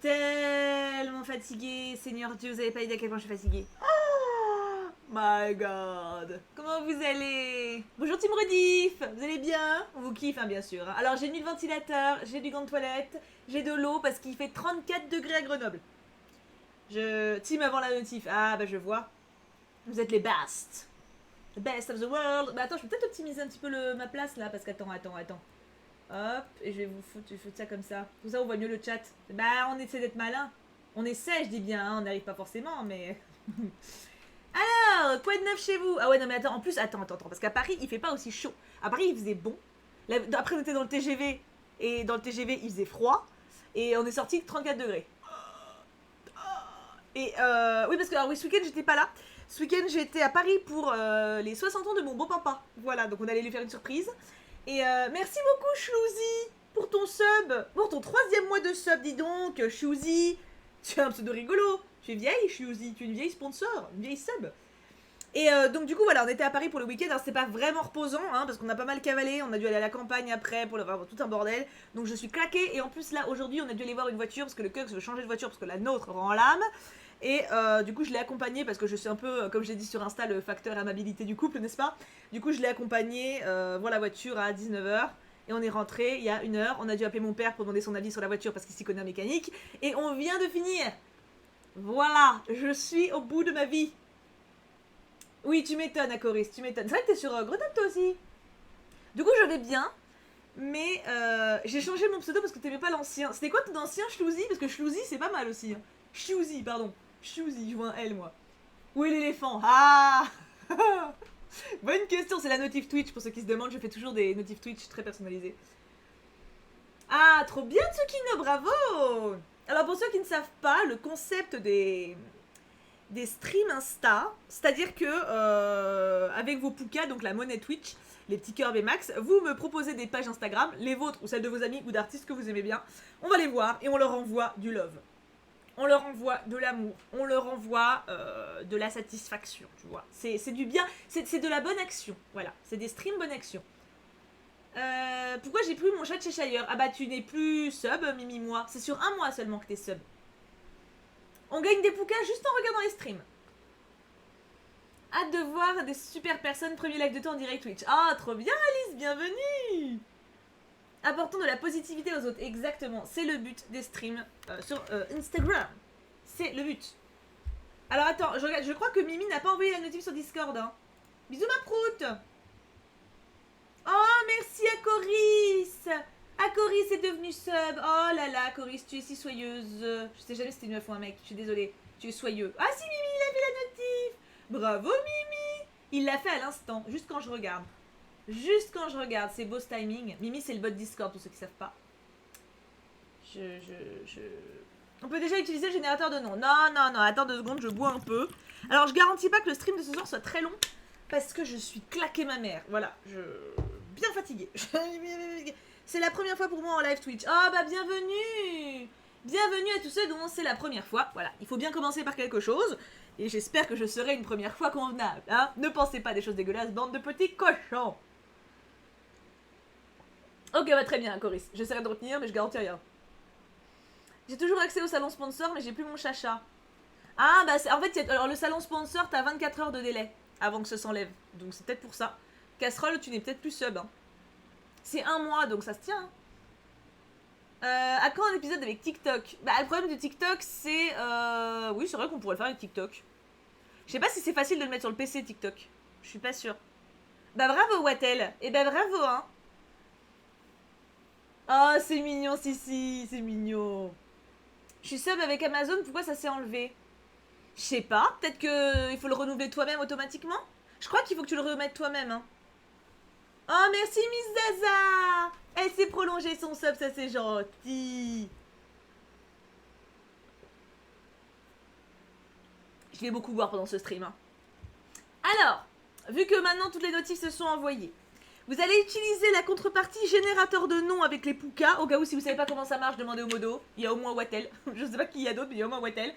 tellement fatiguée. Seigneur Dieu, vous avez pas idée à quel point je suis fatiguée. Oh my god. Comment vous allez? Bonjour Team Rediff. Vous allez bien? On vous kiffe, hein, bien sûr. Alors j'ai mis le ventilateur, j'ai du gant de toilette, j'ai de l'eau parce qu'il fait 34 degrés à Grenoble. Team avant la notif. Ah bah je vois. Vous êtes les best. The best of the world. Bah attends, je peux peut-être optimiser un petit peu ma place là parce qu'attends. Hop, et je vais vous foutre ça comme ça. Tout ça, on voit mieux le chat. Bah, on essaie d'être malin. On essaie, je dis bien, hein, on n'arrive pas forcément, mais... Alors, quoi de neuf chez vous? Ah ouais, non mais attends, en plus, attends, parce qu'à Paris, il fait pas aussi chaud. À Paris, il faisait bon. Là, après, on était dans le TGV, et dans le TGV, il faisait froid. Et on est sorti 34 degrés. Et oui, parce que alors, oui, ce week-end, j'étais pas là. Ce week-end, j'étais à Paris pour les 60 ans de mon beau papa. Voilà, donc on allait lui faire une surprise. Et merci beaucoup Chlouzi pour ton sub, pour ton 3e mois de sub, dis donc, Chlouzi. Tu as un pseudo rigolo. Tu es vieille Chlouzi, tu es une vieille sponsor, une vieille sub. Et donc du coup voilà, on était à Paris pour le week-end, alors c'était pas vraiment reposant, hein, parce qu'on a pas mal cavalé, on a dû aller à la campagne après pour avoir tout un bordel. Donc je suis claquée, et en plus là aujourd'hui on a dû aller voir une voiture, parce que le Kux veut changer de voiture, parce que la nôtre rend l'âme. Et du coup je l'ai accompagné parce que je suis un peu, comme j'ai dit sur Insta, le facteur amabilité du couple, n'est-ce pas? Du coup je l'ai accompagné voir la voiture à 19h. Et on est rentré il y a 1 heure. On a dû appeler mon père pour demander son avis sur la voiture parce qu'il s'y connaît en mécanique. Et on vient de finir. Voilà, je suis au bout de ma vie. Oui, tu m'étonnes, Acoris, tu m'étonnes. C'est vrai que t'es sur Grenoble toi aussi. Du coup je vais bien. Mais j'ai changé mon pseudo parce que t'aimais pas l'ancien. C'était quoi ton ancien Chlouzi? Parce que Chlouzi c'est pas mal aussi. Hein. Chlouzi, pardon. Chlouzi, je vois un L moi. Où est l'éléphant? Ah Bonne question, c'est la notif Twitch. Pour ceux qui se demandent, je fais toujours des notifs Twitch très personnalisés. Ah, trop bien Tsukino, bravo! Alors pour ceux qui ne savent pas, le concept des streams Insta, c'est-à-dire que avec vos Puka, donc la monnaie Twitch, les petits cœurs VMAX, vous me proposez des pages Instagram, les vôtres ou celles de vos amis ou d'artistes que vous aimez bien, on va les voir et on leur envoie du love. On leur envoie de l'amour, on leur envoie de la satisfaction, tu vois. C'est du bien, c'est de la bonne action, voilà. C'est des streams bonne action. Pourquoi j'ai plus mon chat de Cheshire? Ah bah tu n'es plus sub, Mimi, moi. C'est sur 1 mois seulement que t'es sub. On gagne des poucas juste en regardant les streams. Hâte de voir des super personnes, premier live de toi en direct Twitch. Ah, trop bien Alice, bienvenue! Apportons de la positivité aux autres, exactement. C'est le but des streams sur Instagram. C'est le but. Alors attends, je crois que Mimi n'a pas envoyé la notif sur Discord. Hein. Bisous ma proute. Oh, merci à Coris. Coris est devenue sub. Oh là là, Coris, tu es si soyeuse. Je sais jamais si c'était une meuf ou un mec, je suis désolée. Tu es soyeux. Ah si, Mimi, il a fait la notif. Bravo, Mimi. Il l'a fait à l'instant, juste quand je regarde. Juste quand je regarde, c'est beau ce timing. Mimi, c'est le bot Discord pour ceux qui savent pas. On peut déjà utiliser le générateur de nom. Non, attends 2 secondes, je bois un peu. Alors, je garantis pas que le stream de ce soir soit très long, parce que je suis claquée ma mère. Voilà, bien fatiguée. C'est la première fois pour moi en live Twitch. Oh, bah bienvenue. Bienvenue à tous ceux dont c'est la première fois. Voilà, il faut bien commencer par quelque chose. Et j'espère que je serai une première fois convenable. Hein. Ne pensez pas à des choses dégueulasses, bande de petits cochons. Ok, bah très bien, Coris. J'essaierai de retenir, mais je garantis rien. J'ai toujours accès au salon sponsor, mais j'ai plus mon chacha. Ah, bah en fait, alors le salon sponsor, t'as 24 heures de délai avant que ça s'enlève. Donc c'est peut-être pour ça. Casserole, tu n'es peut-être plus sub. Hein. C'est 1 mois, donc ça se tient. À quand un épisode avec TikTok? Bah, le problème de TikTok, c'est... Oui, c'est vrai qu'on pourrait le faire avec TikTok. Je sais pas si c'est facile de le mettre sur le PC, TikTok. Je suis pas sûre. Bah, bravo, Wattel. Et bah, bravo, hein. Oh, c'est mignon, si, c'est mignon. Je suis sub avec Amazon, pourquoi ça s'est enlevé? Je sais pas, peut-être qu'il faut le renouveler toi-même automatiquement? Je crois qu'il faut que tu le remettes toi-même, hein. Oh, merci Miss Zaza. Elle s'est prolongée son sub, ça c'est gentil. Je vais beaucoup boire pendant ce stream. Hein. Alors, vu que maintenant toutes les notifs se sont envoyées, vous allez utiliser la contrepartie générateur de nom avec les Puka. Au cas où, si vous savez pas comment ça marche, demandez au modo. Il y a au moins Wattel. Je sais pas qui il y a d'autres, mais il y a au moins Wattel.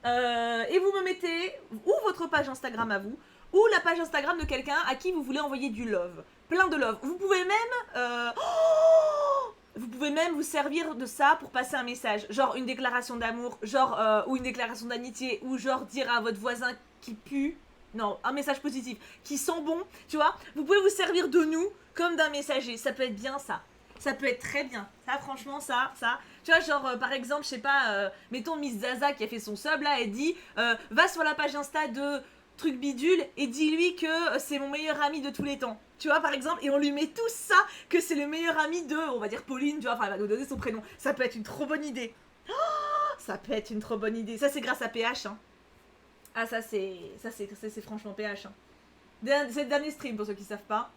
Et vous me mettez ou votre page Instagram à vous, ou la page Instagram de quelqu'un à qui vous voulez envoyer du love. Plein de love. Vous pouvez même... Vous pouvez même vous servir de ça pour passer un message, genre une déclaration d'amour, genre ou une déclaration d'amitié, ou genre dire à votre voisin qui pue, non, un message positif, qui sent bon, tu vois. Vous pouvez vous servir de nous comme d'un messager, ça peut être bien ça. Ça peut être très bien. Ça, franchement, ça. Tu vois, genre, par exemple, je sais pas, mettons Miss Zaza qui a fait son sub là, elle dit va sur la page Insta de truc bidule et dis-lui que c'est mon meilleur ami de tous les temps. Tu vois, par exemple, et on lui met tout ça, que c'est le meilleur ami de, on va dire Pauline, tu vois, enfin, elle va nous donner son prénom. Ça peut être une trop bonne idée. Oh, ça peut être une trop bonne idée. Ça, c'est grâce à PH, hein. Ah, ça, c'est franchement PH, hein. C'est le dernier stream, pour ceux qui savent pas.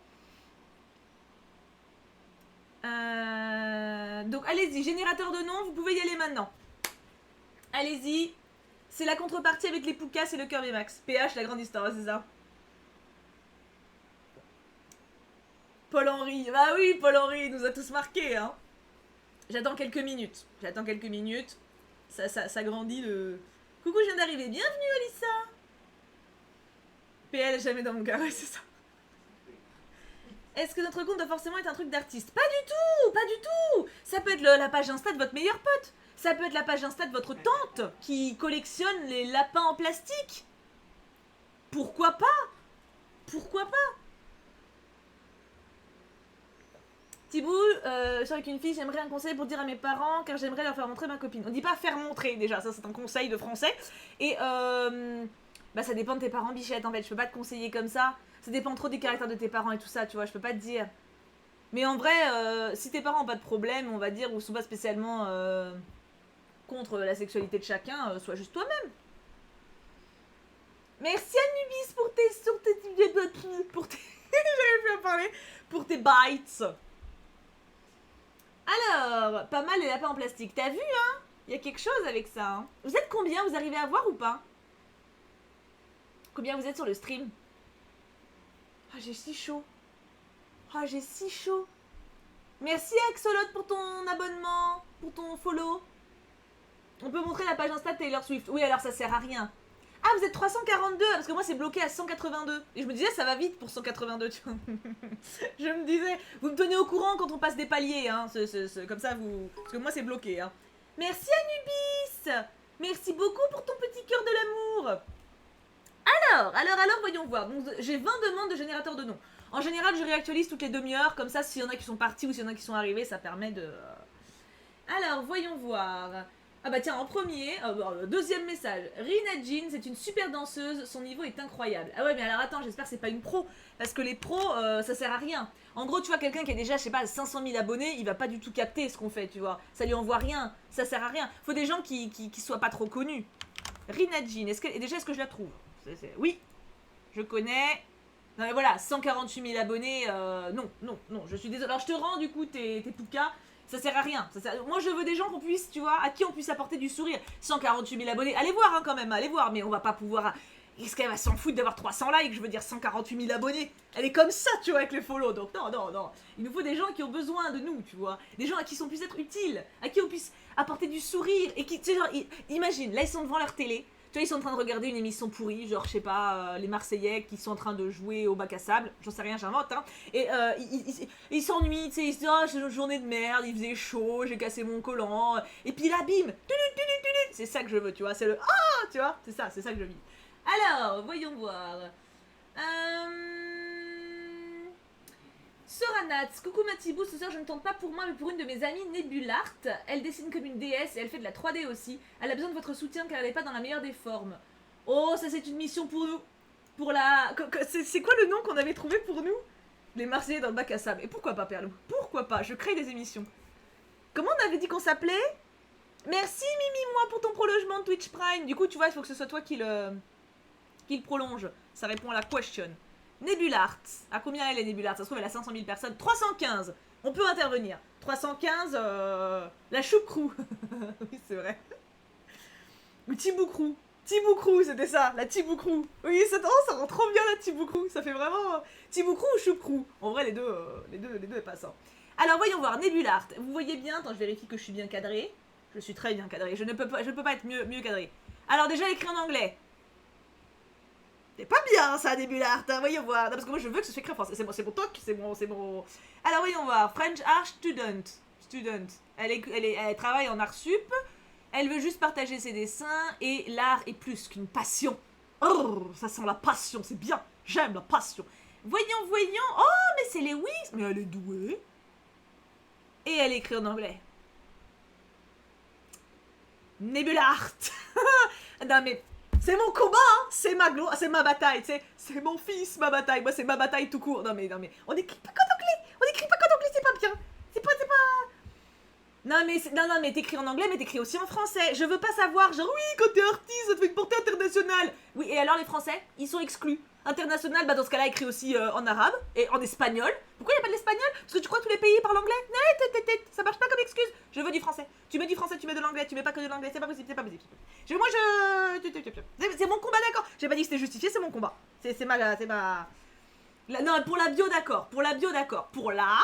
Donc allez-y, générateur de noms, vous pouvez y aller maintenant. Allez-y. C'est la contrepartie avec les Poucas et le Kirby Max. PH, la grande histoire, c'est ça. Paul-Henri. Bah oui, Paul-Henri nous a tous marqués, hein. J'attends quelques minutes. Ça grandit le... Coucou, je viens d'arriver. Bienvenue, Alissa. PL, jamais dans mon cœur, ouais, c'est ça. Est-ce que notre compte doit forcément être un truc d'artiste? Pas du tout, pas du tout. Ça peut être la page Insta de votre meilleur pote. Ça peut être la page Insta de votre tante qui collectionne les lapins en plastique. Pourquoi pas? Pourquoi pas? Thibaut, je suis avec une fille, j'aimerais un conseil pour dire à mes parents car j'aimerais leur faire montrer ma copine. On dit pas faire montrer déjà, ça c'est un conseil de français. Et bah ça dépend de tes parents, bichette, en fait, je peux pas te conseiller comme ça. Ça dépend trop des caractères de tes parents et tout ça, tu vois, je peux pas te dire. Mais en vrai, si tes parents ont pas de problème, on va dire, ou sont pas spécialement contre la sexualité de chacun, sois juste toi-même. Merci Anubis pour tes... J'arrive plus à parler. Pour tes bites. Alors, pas mal les lapins en plastique. T'as vu, hein? Il y a quelque chose avec ça, hein. Vous êtes combien? Vous arrivez à voir ou pas? Combien vous êtes sur le stream? Ah, j'ai si chaud. Ah, j'ai si chaud. Merci Axolot pour ton abonnement, pour ton follow. On peut montrer la page Insta de Taylor Swift. Oui, alors ça sert à rien. Ah, vous êtes 342, parce que moi c'est bloqué à 182. Et je me disais, ça va vite pour 182, tu vois. Je me disais, vous me tenez au courant quand on passe des paliers, hein. Comme ça, vous... Parce que moi c'est bloqué, hein. Merci Anubis. Merci beaucoup pour ton petit cœur de l'amour. Alors, voyons voir. Donc, j'ai 20 demandes de générateur de noms. En général, je réactualise toutes les demi-heures, comme ça, s'il y en a qui sont partis ou s'il y en a qui sont arrivés, ça permet de... Alors, voyons voir. Ah bah tiens, en premier, deuxième message. Rina Jean, c'est une super danseuse, son niveau est incroyable. Ah ouais, mais alors attends, j'espère que c'est pas une pro, parce que les pros, ça sert à rien. En gros, tu vois, quelqu'un qui a déjà, je sais pas, 500 000 abonnés, il va pas du tout capter ce qu'on fait, tu vois. Ça lui envoie rien, ça sert à rien. Faut des gens qui soient pas trop connus. Rina Jean, est-ce que je la trouve? Oui, je connais. Non mais voilà, 148 000 abonnés, non, je suis désolée. Alors je te rends du coup tes poucas, ça sert à rien. Moi je veux des gens qu'on puisse, tu vois, à qui on puisse apporter du sourire. 148 000 abonnés, allez voir hein, quand même, allez voir, mais on va pas pouvoir... Est-ce qu'elle va s'en foutre d'avoir 300 likes? Je veux dire 148 000 abonnés. Elle est comme ça, tu vois, avec les follow. Donc non. Il nous faut des gens qui ont besoin de nous, tu vois. Des gens à qui on puisse être utile, à qui on puisse apporter du sourire. Et qui, tu sais, genre, imagine, là ils sont devant leur télé. Tu vois, ils sont en train de regarder une émission pourrie, genre, je sais pas, les Marseillais qui sont en train de jouer au bac à sable, j'en sais rien, j'invente, hein. Et ils s'ennuient, tu sais, ils se disent, oh, c'est une journée de merde, il faisait chaud, j'ai cassé mon collant, et puis là, bim, c'est ça que je veux, tu vois, c'est le ah, tu vois, c'est ça que je vis. Alors, voyons voir. Soranats, coucou Matibou, ce soir je ne tente pas pour moi mais pour une de mes amies Nebulart. Elle dessine comme une déesse et elle fait de la 3D aussi. Elle a besoin de votre soutien car elle n'est pas dans la meilleure des formes. Oh, ça c'est une mission pour nous. Pour la... C'est quoi le nom qu'on avait trouvé pour nous? Les Marseillais dans le bac à sable. Et pourquoi pas, Perlou? Pourquoi pas? Je crée des émissions. Comment on avait dit qu'on s'appelait? Merci Mimi, moi, pour ton prolongement de Twitch Prime. Du coup, tu vois, il faut que ce soit toi qui le prolonge. Ça répond à la question. Nebulart. À combien elle est Nebulart? Ça se trouve elle a 500 000 personnes. 315. On peut intervenir. 315, la choucrou. Oui, c'est vrai. Ou Tiboucrou. Tiboucrou, c'était ça, la Tiboucrou. Oui, ça rend trop bien la Tiboucrou. Ça fait vraiment... Tiboucrou ou choucrou? En vrai, les deux passent. Hein. Alors, voyons voir. Nebulart. Vous voyez bien? Attends, je vérifie que je suis bien cadré. Je suis très bien cadré. Je ne peux pas être mieux cadré. Alors, déjà, écrit en anglais. C'est pas bien ça, Nebulart, hein, voyons voir. Non, parce que moi je veux que ce soit écrit en français. C'est pour toi que c'est bon. Alors voyons voir. French Art Student. student. Elle travaille en art sup. Elle veut juste partager ses dessins et l'art est plus qu'une passion. Oh, ça sent la passion, c'est bien. J'aime la passion. Voyons. Oh, mais c'est Lewis. Mais elle est douée. Et elle écrit en anglais. Nebula Art. Non mais c'est mon combat, hein. C'est ma gloire, c'est ma bataille, tu sais. C'est mon fils, ma bataille. Moi c'est ma bataille tout court. Non mais on n'écrit pas qu'en anglais. On n'écrit pas qu'en anglais, c'est pas bien. C'est pas. Non mais t'écris en anglais mais t'écris aussi en français. Je veux pas savoir genre oui quand t'es artiste ça te fait une portée internationale. Oui et alors les français ils sont exclus. International bah dans ce cas-là écrit aussi en arabe et en espagnol. Pourquoi y a pas de l'espagnol? Parce que tu crois que tous les pays parlent anglais? Non ça marche pas comme excuse. Je veux du français. Tu mets du français, tu mets de l'anglais, tu mets pas que de l'anglais, c'est pas possible. C'est mon combat d'accord. J'ai pas dit que c'était justifié, c'est mon combat. C'est ma. Non pour la bio d'accord. Pour là.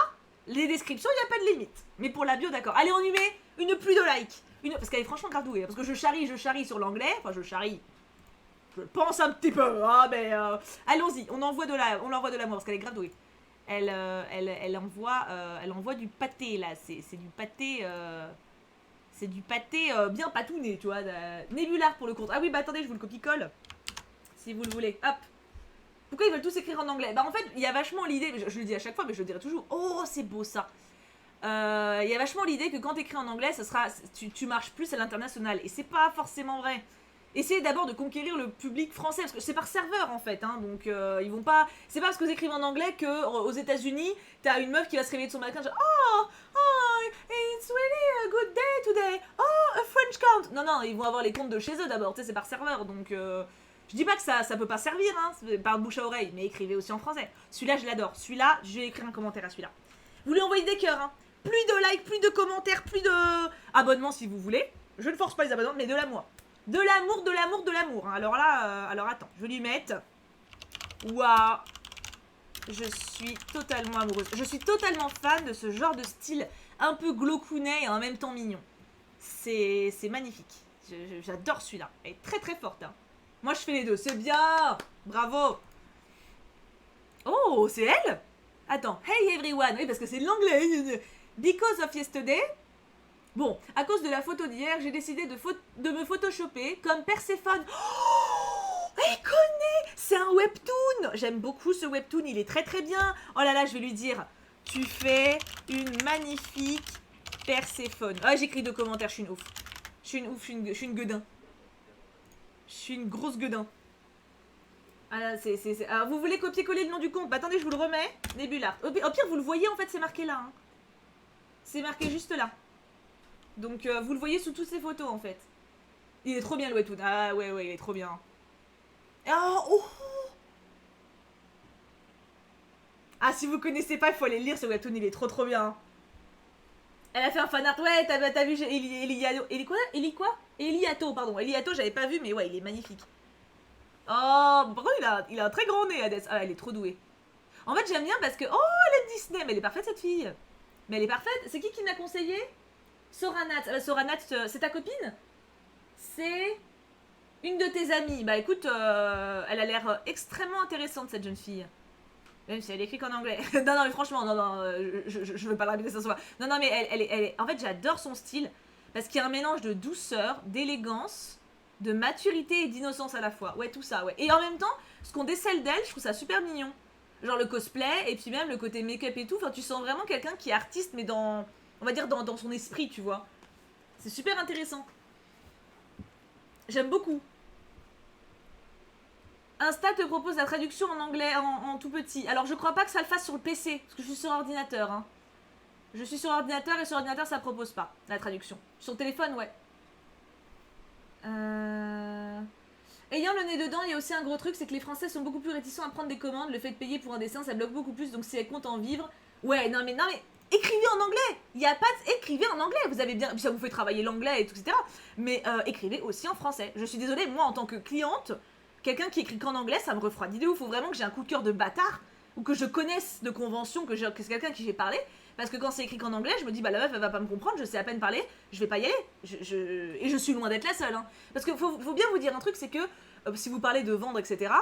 Les descriptions, il n'y a pas de limite. Mais pour la bio, d'accord. Allez, on y met une pluie de likes. Parce qu'elle est franchement grave douée. Parce que je charrie sur l'anglais. Enfin, je charrie. Je pense un petit peu. Hein, mais allons-y. On envoie de l'amour. Parce qu'elle est grave douée. Elle envoie du pâté, là. C'est du pâté... c'est du pâté bien patouné, tu vois. Nébular pour le compte. Ah oui, bah attendez, je vous le copie-colle. Si vous le voulez. Hop. Pourquoi ils veulent tous écrire en anglais? Bah en fait, il y a vachement l'idée, je le dis à chaque fois, mais je le dirai toujours, oh c'est beau ça. Il y a vachement l'idée que quand t'écris en anglais, ça sera, tu marches plus à l'international. Et c'est pas forcément vrai. Essayez d'abord de conquérir le public français, parce que c'est par serveur en fait, hein, donc ils vont pas... C'est pas parce que vous écrivez en anglais que aux États-Unis t'as une meuf qui va se réveiller de son matin, genre oh, it's really a good day today, oh, a French count. Non, ils vont avoir les comptes de chez eux d'abord, tu sais, c'est par serveur, donc... Je dis pas que ça peut pas servir, hein, par bouche à oreille, mais écrivez aussi en français. Celui-là, je l'adore. Celui-là, je vais écrire un commentaire à celui-là. Vous lui envoyez des cœurs, hein. Plus de likes, plus de commentaires, plus de abonnements si vous voulez. Je ne force pas les abonnements, mais de l'amour. De l'amour. Hein. Alors là, attends, je vais lui mettre... Waouh. Je suis totalement amoureuse. Je suis totalement fan de ce genre de style un peu glaucounet et en même temps mignon. C'est magnifique. J'adore celui-là. Elle est très très forte, hein. Moi, je fais les deux. C'est bien. Bravo. Oh, c'est elle? Attends. Hey everyone. Oui, parce que c'est l'anglais. Because of yesterday. Bon, à cause de la photo d'hier, j'ai décidé de me photoshopper comme Perséphone. Oh, elle connaît. C'est un webtoon. J'aime beaucoup ce webtoon. Il est très très bien. Oh là là, je vais lui dire. Tu fais une magnifique Perséphone. Ah, j'écris 2 commentaires. Je suis une ouf. Je suis une gueudin. Je suis une grosse gueudin. Ah là, Alors, vous voulez copier-coller le nom du compte? Bah attendez, je vous le remets. Nebula. Au pire, vous le voyez, en fait, c'est marqué là. Hein. C'est marqué juste là. Donc, vous le voyez sous toutes ces photos, en fait. Il est trop bien, le webtoon. Ah ouais, il est trop bien. Oh. Ah, si vous connaissez pas, il faut aller le lire, ce webtoon, il est trop bien. Elle a fait un fanart. Ouais, t'as vu Eliato, pardon. Eliato, j'avais pas vu, mais ouais, il est magnifique. Oh, par contre, il a un très grand nez, Hades. Ah, elle est trop douée. En fait, j'aime bien parce que... Oh, elle est Disney. Mais elle est parfaite, cette fille. Mais elle est parfaite. C'est qui m'a conseillé? Soranat. Soranat, c'est ta copine? C'est une de tes amies. Bah écoute, elle a l'air extrêmement intéressante, cette jeune fille. Même si elle écrit qu'en anglais. non, mais franchement, je veux pas la répéter ça soit. Non, mais elle est... En fait, j'adore son style. Parce qu'il y a un mélange de douceur, d'élégance, de maturité et d'innocence à la fois. Ouais, tout ça, ouais. Et en même temps, ce qu'on décèle d'elle, je trouve ça super mignon. Genre le cosplay, et puis même le côté make-up et tout. Enfin, tu sens vraiment quelqu'un qui est artiste, mais dans... On va dire dans son esprit, tu vois. C'est super intéressant. J'aime beaucoup. Insta te propose la traduction en anglais en tout petit. Alors je crois pas que ça le fasse sur le PC, parce que je suis sur ordinateur. Hein. Je suis sur ordinateur et sur ordinateur ça propose pas la traduction. Sur téléphone, ouais. Ayant le nez dedans, il y a aussi un gros truc, c'est que les Français sont beaucoup plus réticents à prendre des commandes. Le fait de payer pour un dessin, ça bloque beaucoup plus. Donc si elle compte en vivre, ouais, non mais écrivez en anglais. Il y a pas écrivez en anglais. Vous avez bien, ça vous fait travailler l'anglais et tout, etc. Mais écrivez aussi en français. Je suis désolée, moi en tant que cliente. Quelqu'un qui écrit qu'en anglais, ça me refroidit de ouf. Faut vraiment que j'ai un coup de cœur de bâtard ou que je connaisse de convention, que c'est quelqu'un qui j'ai parlé. Parce que quand c'est écrit qu'en anglais, je me dis, bah la meuf, elle va pas me comprendre, je sais à peine parler, je vais pas y aller. Et je suis loin d'être la seule. Hein. Parce que faut bien vous dire un truc, c'est que si vous parlez de vendre, etc.,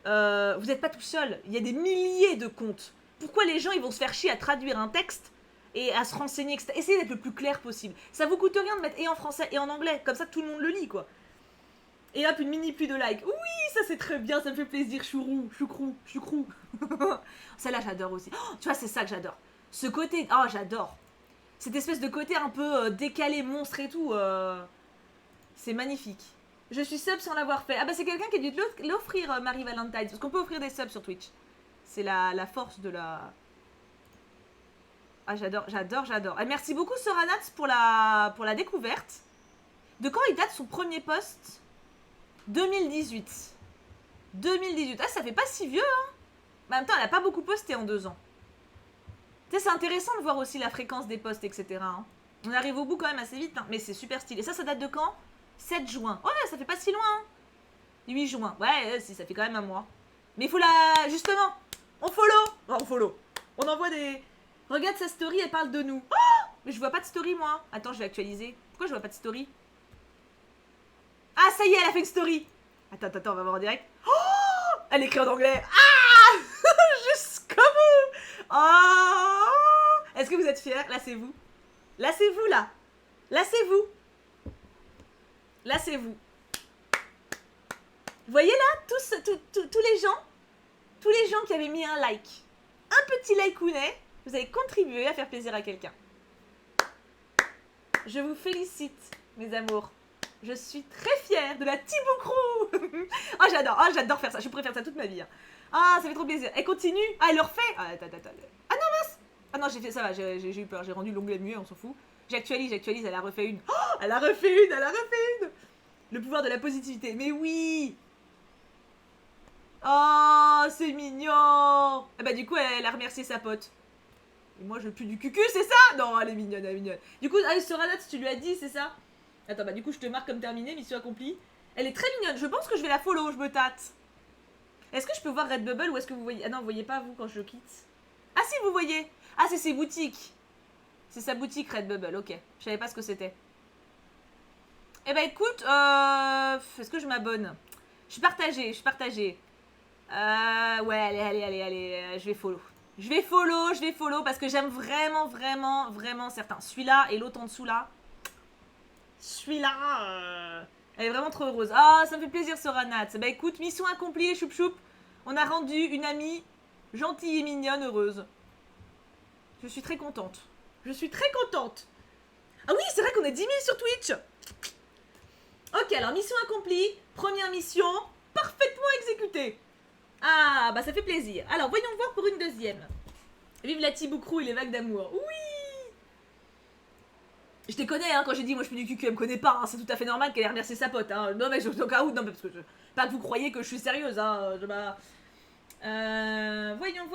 vous n'êtes pas tout seul. Il y a des milliers de comptes. Pourquoi les gens, ils vont se faire chier à traduire un texte et à se renseigner, etc. Essayez d'être le plus clair possible. Ça vous coûte rien de mettre et en français et en anglais, comme ça tout le monde le lit, quoi. Et hop, une mini pluie de likes. Oui, ça c'est très bien, ça me fait plaisir. Chourou, choucrou, choucrou. Celle-là, j'adore aussi. Oh, tu vois, c'est ça que j'adore. Ce côté, oh, j'adore. Cette espèce de côté un peu décalé, monstre et tout. C'est magnifique. Je suis sub sans l'avoir fait. Ah bah c'est quelqu'un qui a dû l'offrir, Marie Valentine. Parce qu'on peut offrir des subs sur Twitch. C'est la force de la... Ah, j'adore, j'adore, j'adore. Et merci beaucoup, Soranats, pour la découverte. De quand il date son premier post? 2018. 2018. Ah, ça fait pas si vieux, hein. Mais en même temps, elle a pas beaucoup posté en 2 ans. Tu sais, c'est intéressant de voir aussi la fréquence des posts, etc. Hein. On arrive au bout quand même assez vite, hein. Mais c'est super stylé. Ça date de quand? 7 juin. Ouais, ça fait pas si loin, hein. 8 juin. Ouais, si, ça fait quand même un mois. Mais il faut la... Justement, on follow. Oh, on follow. On envoie des... Regarde sa story, elle parle de nous. Oh, mais je vois pas de story, moi. Attends, je vais actualiser. Pourquoi je vois pas de story? Ah, ça y est, elle a fait une story. Attends, on va voir en direct. Oh, elle écrit en anglais. Ah jusqu'au bout. Oh, est-ce que vous êtes fiers? Là, c'est vous. Là, c'est vous, là. Là, c'est vous. Là, c'est vous. Vous voyez là, tous les gens qui avaient mis un like. Un petit like-ounet, vous avez contribué à faire plaisir à quelqu'un. Je vous félicite, mes amours. Je suis très fière de la Thibaut Crew. Oh, j'adore faire ça. Je pourrais faire ça toute ma vie. Hein. Ah, ça fait trop plaisir. Elle continue. Ah, elle le refait. Ah, attends. Ah non, mince. Ah non, j'ai fait ça, va. J'ai eu peur. J'ai rendu l'onglet muet, on s'en fout. J'actualise. Elle a refait une. Oh, elle a refait une. Le pouvoir de la positivité. Mais oui. Oh, c'est mignon. Ah bah du coup, elle a remercié sa pote. Et moi, je pue du cucu, c'est ça? Non, elle est mignonne. Du coup, elle sera là, tu lui as dit, c'est ça? Attends, bah du coup, je te marque comme terminé, mission accomplie. Elle est très mignonne, je pense que je vais la follow, je me tâte. Est-ce que je peux voir Redbubble ou est-ce que vous voyez... Ah non, vous voyez pas, vous, quand je quitte. Ah si, vous voyez. Ah, c'est ses boutiques. C'est sa boutique, Redbubble, ok. Je savais pas ce que c'était. Eh bah écoute, est-ce que je m'abonne? Je suis partagée. Ouais, allez, je vais follow. Je vais follow parce que j'aime vraiment certains. Celui-là et l'autre en dessous là. Celui-là, elle est vraiment trop heureuse. Ah, ça me fait plaisir, Soranat. Bah écoute, mission accomplie, les choup-choup. On a rendu une amie gentille et mignonne, heureuse. Je suis très contente. Ah oui, c'est vrai qu'on est 10 000 sur Twitch. Ok, alors mission accomplie. Première mission, parfaitement exécutée. Ah, bah ça fait plaisir. Alors, voyons voir pour une deuxième. Vive la Thibaut Crew et les vagues d'amour. Oui. Je te connais, hein, quand j'ai dit moi je fais du cucu, elle me connaît pas, hein, c'est tout à fait normal qu'elle ait remercié sa pote, hein. Non mais je au cas où, non mais parce que pas que vous croyez que je suis sérieuse, hein, voyons,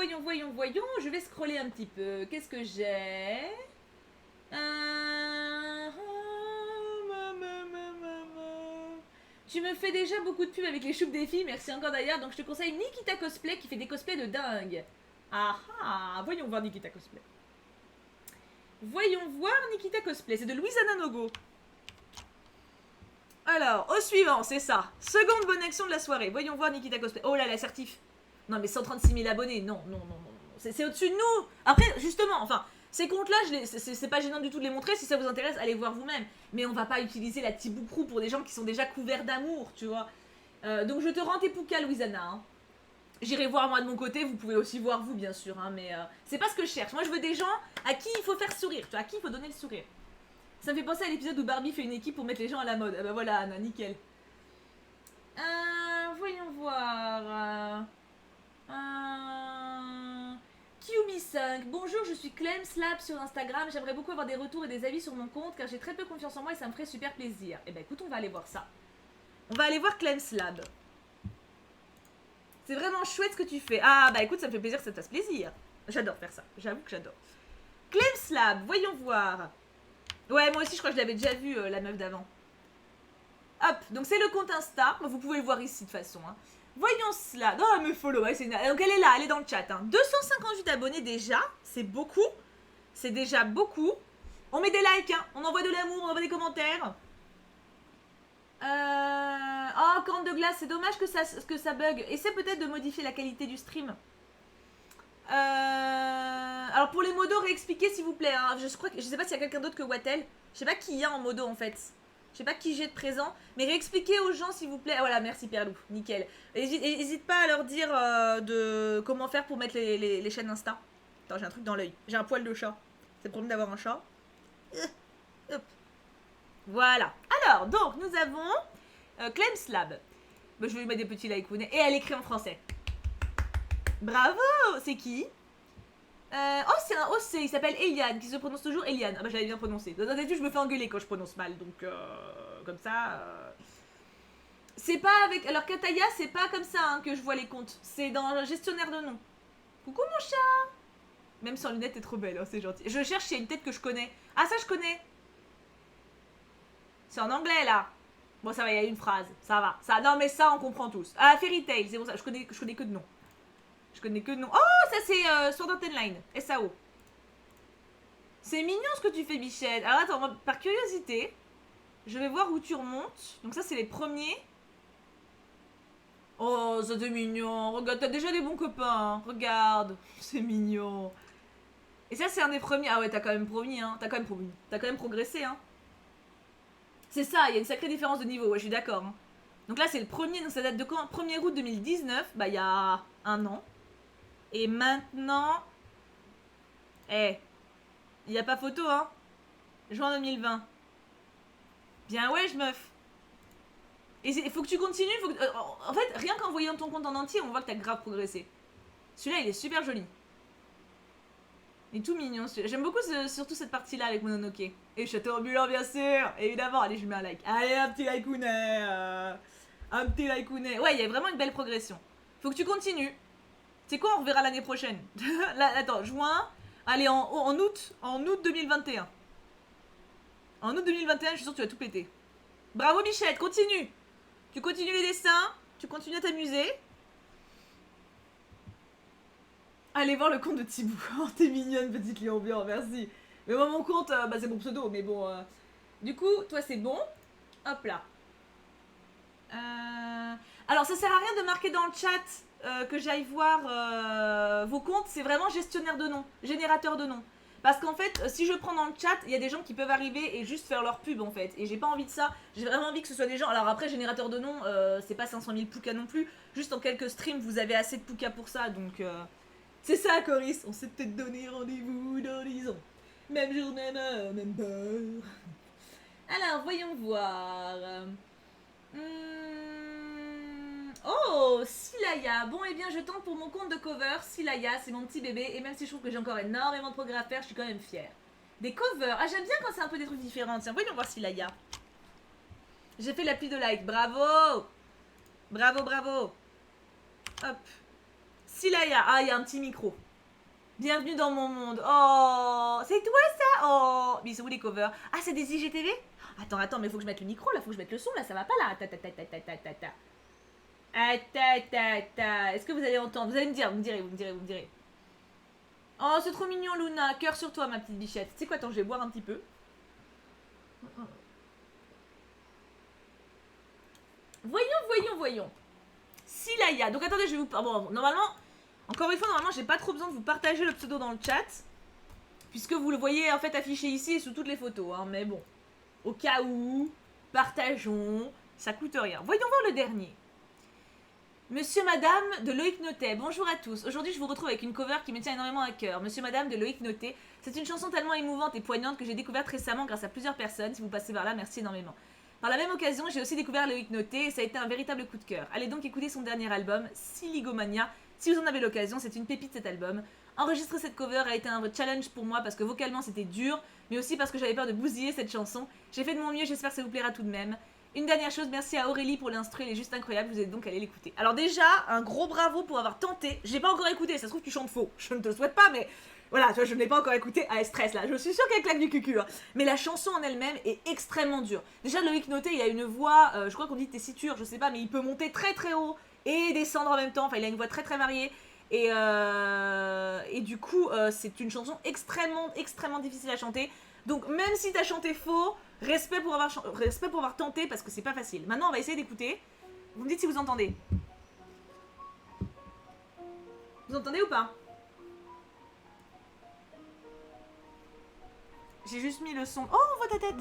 je vais scroller un petit peu, qu'est-ce que j'ai? Tu me fais déjà beaucoup de pubs avec les choupes des filles, merci encore d'ailleurs, donc je te conseille Nikita Cosplay qui fait des cosplays de dingue. Ah, voyons voir Nikita Cosplay. Voyons voir Nikita Cosplay, c'est de Louisana Nogo. Alors, au suivant, c'est ça. Seconde bonne action de la soirée. Voyons voir Nikita Cosplay. Oh là, l'assertif. Non, mais 136 000 abonnés. Non. C'est au-dessus de nous. Après, justement, enfin, ces comptes-là, c'est pas gênant du tout de les montrer. Si ça vous intéresse, allez voir vous-même. Mais on va pas utiliser la Thibaut Crew pour des gens qui sont déjà couverts d'amour, tu vois. Donc, je te rends tes poucas, Louisana. Hein. J'irai voir moi de mon côté, vous pouvez aussi voir vous bien sûr, hein, mais c'est pas ce que je cherche. Moi je veux des gens à qui il faut faire sourire, tu vois, à qui il faut donner le sourire. Ça me fait penser à l'épisode où Barbie fait une équipe pour mettre les gens à la mode. Ah bah voilà Anna, nickel. Voyons voir. Kiumi5, bonjour, je suis Clem Slab sur Instagram. J'aimerais beaucoup avoir des retours et des avis sur mon compte car j'ai très peu confiance en moi et ça me ferait super plaisir. Eh ben écoute, on va aller voir ça. On va aller voir Clem Slab. C'est vraiment chouette ce que tu fais. Ah bah écoute, ça me fait plaisir que ça te fasse plaisir. J'adore faire ça, j'avoue que j'adore. Clem Slab, voyons voir. Ouais, moi aussi je crois que je l'avais déjà vu, la meuf d'avant. Hop, donc c'est le compte Insta. Vous pouvez le voir ici de toute façon. Hein. Voyons cela. Non, elle me follow. Ouais, donc elle est là, elle est dans le chat. Hein. 258 abonnés déjà. C'est beaucoup. C'est déjà beaucoup. On met des likes, hein. On envoie de l'amour, on envoie des commentaires. Oh, corne de glace, c'est dommage que ça bug. Essaie peut-être de modifier la qualité du stream. Alors pour les modos, réexpliquez s'il vous plaît. Hein. Je sais pas s'il y a quelqu'un d'autre que Wattel. Je sais pas qui y a en modo en fait. Je sais pas qui j'ai de présent. Mais réexpliquez aux gens s'il vous plaît. Ah, voilà, merci Perlou. Nickel. N'hésite pas à leur dire de comment faire pour mettre les chaînes Insta. Attends, j'ai un truc dans l'œil. J'ai un poil de chat. C'est le problème d'avoir un chat. Hop. Voilà. Alors, donc nous avons Clemslab. Bah, je vais lui mettre des petits likes. Et elle écrit en français. Bravo. C'est qui? Il s'appelle Eliane, qui se prononce toujours Eliane. Ah bah j'avais bien prononcé. D'habitude je me fais engueuler quand je prononce mal, donc comme ça. C'est pas avec. Alors Kataya, c'est pas comme ça hein, que je vois les comptes. C'est dans le gestionnaire de nom. Coucou mon chat. Même sans lunettes, t'es trop belle, hein, c'est gentil. Je cherche s'il y a une tête que je connais. Ah ça je connais. C'est en anglais là. Bon ça va, il y a une phrase, ça va. Ça, non mais ça on comprend tous. Ah Fairy Tail, c'est bon ça. Je connais que de nom. Je connais que de nom. Oh, ça c'est Sword Art Online, SAO. C'est mignon ce que tu fais, Bichette. Alors attends, moi, par curiosité, je vais voir où tu remontes. Donc ça, c'est les premiers. Oh, ça c'est mignon. Regarde, t'as déjà des bons copains. Hein. Regarde, c'est mignon. Et ça, c'est un des premiers. Ah ouais, t'as quand même promis, hein. T'as quand même progressé, hein. C'est ça, il y a une sacrée différence de niveau. Ouais, je suis d'accord. Hein. Donc là, c'est le premier. Donc ça date de quand? 1er août 2019. Bah, il y a un an. Et maintenant... il n'y a pas photo, hein. Juin 2020. Bien ouais, meuf. Et il faut que tu continues. En fait, rien qu'en voyant ton compte en entier, on voit que t'as grave progressé. Celui-là, il est super joli. Il est tout mignon. J'aime beaucoup surtout cette partie-là avec Mononoke. Et Château ambulant, bien sûr. Évidemment, allez, je lui mets un like. Allez, un petit likounet. Un petit likounet. Ouais, il y a vraiment une belle progression. Faut que tu continues. C'est quoi, on reverra l'année prochaine. Là, attends, juin. Allez, en août 2021. En août 2021, je suis sûre que tu vas tout péter. Bravo Bichette, continue. Tu continues les dessins, tu continues à t'amuser. Allez voir le compte de Thibaut. Oh, t'es mignonne, petite lion bien, merci. Mais moi, mon compte, c'est mon pseudo, mais bon. Du coup, toi, c'est bon. Hop là. Alors, ça sert à rien de marquer dans le chat que j'aille voir vos comptes. C'est vraiment gestionnaire de nom, générateur de nom. Parce qu'en fait, si je prends dans le chat, il y a des gens qui peuvent arriver et juste faire leur pub en fait. Et j'ai pas envie de ça. J'ai vraiment envie que ce soit des gens. Alors après, générateur de nom, c'est pas 500 000 poukas non plus. Juste en quelques streams, vous avez assez de poukas pour ça. Donc, c'est ça, Coris. On s'est peut-être donné rendez-vous dans 10 ans. Même jour, même heure, même peur. Alors, voyons voir. Oh, Silaya. Bon, eh bien, je tente pour mon compte de cover. Silaya, c'est mon petit bébé. Et même si je trouve que j'ai encore énormément de progrès à faire, je suis quand même fière. Des covers. Ah, j'aime bien quand c'est un peu des trucs différents. Tiens, voyons voir Silaya. J'ai fait la pluie de like. Bravo. Bravo, bravo. Hop. Silaya. Ah, il y a un petit micro. Bienvenue dans mon monde. Oh, c'est toi ça? Oh, mais c'est où les covers? Ah, c'est des IGTV? Attends, mais faut que je mette le micro là, faut que je mette le son là, ça va pas là. Est-ce que vous allez entendre? Vous allez me dire, vous me direz. Oh, c'est trop mignon, Luna. Cœur sur toi, ma petite bichette. Tu sais quoi, attends, je vais boire un petit peu. Voyons. Silaya. Donc attendez, je vais vous... Bon, normalement, encore une fois, j'ai pas trop besoin de vous partager le pseudo dans le chat. Puisque vous le voyez en fait affiché ici et sous toutes les photos. Hein, mais bon, au cas où, partageons. Ça coûte rien. Voyons voir le dernier. Monsieur Madame de Loïc Notet, bonjour à tous. Aujourd'hui, je vous retrouve avec une cover qui me tient énormément à cœur. Monsieur Madame de Loïc Notet, c'est une chanson tellement émouvante et poignante que j'ai découverte récemment grâce à plusieurs personnes. Si vous passez par là, merci énormément. Par la même occasion, j'ai aussi découvert Loïc Notet et ça a été un véritable coup de cœur. Allez donc écouter son dernier album, Siligomania. Si vous en avez l'occasion, c'est une pépite cet album. Enregistrer cette cover a été un challenge pour moi parce que vocalement c'était dur, mais aussi parce que j'avais peur de bousiller cette chanson. J'ai fait de mon mieux, j'espère que ça vous plaira tout de même. Une dernière chose, merci à Aurélie pour l'instru, elle est juste incroyable, vous êtes donc allé l'écouter. Alors déjà, un gros bravo pour avoir tenté, j'ai pas encore écouté, ça se trouve tu chantes faux, je ne te le souhaite pas, mais voilà, tu vois, je ne l'ai pas encore écouté à stress là, je suis sûre qu'elle claque du cucu, hein. Mais la chanson en elle-même est extrêmement dure. Déjà, Loïc Notet, il a une voix, je crois qu'on dit tessiture, je sais pas, mais il peut monter très très haut et descendre en même temps, enfin il a une voix très très variée. Et du coup, c'est une chanson extrêmement difficile à chanter. Donc même si t'as chanté faux, respect pour avoir tenté parce que c'est pas facile. Maintenant, on va essayer d'écouter. Vous me dites si vous entendez. Vous entendez ou pas? J'ai juste mis le son. Oh, on voit ta tête.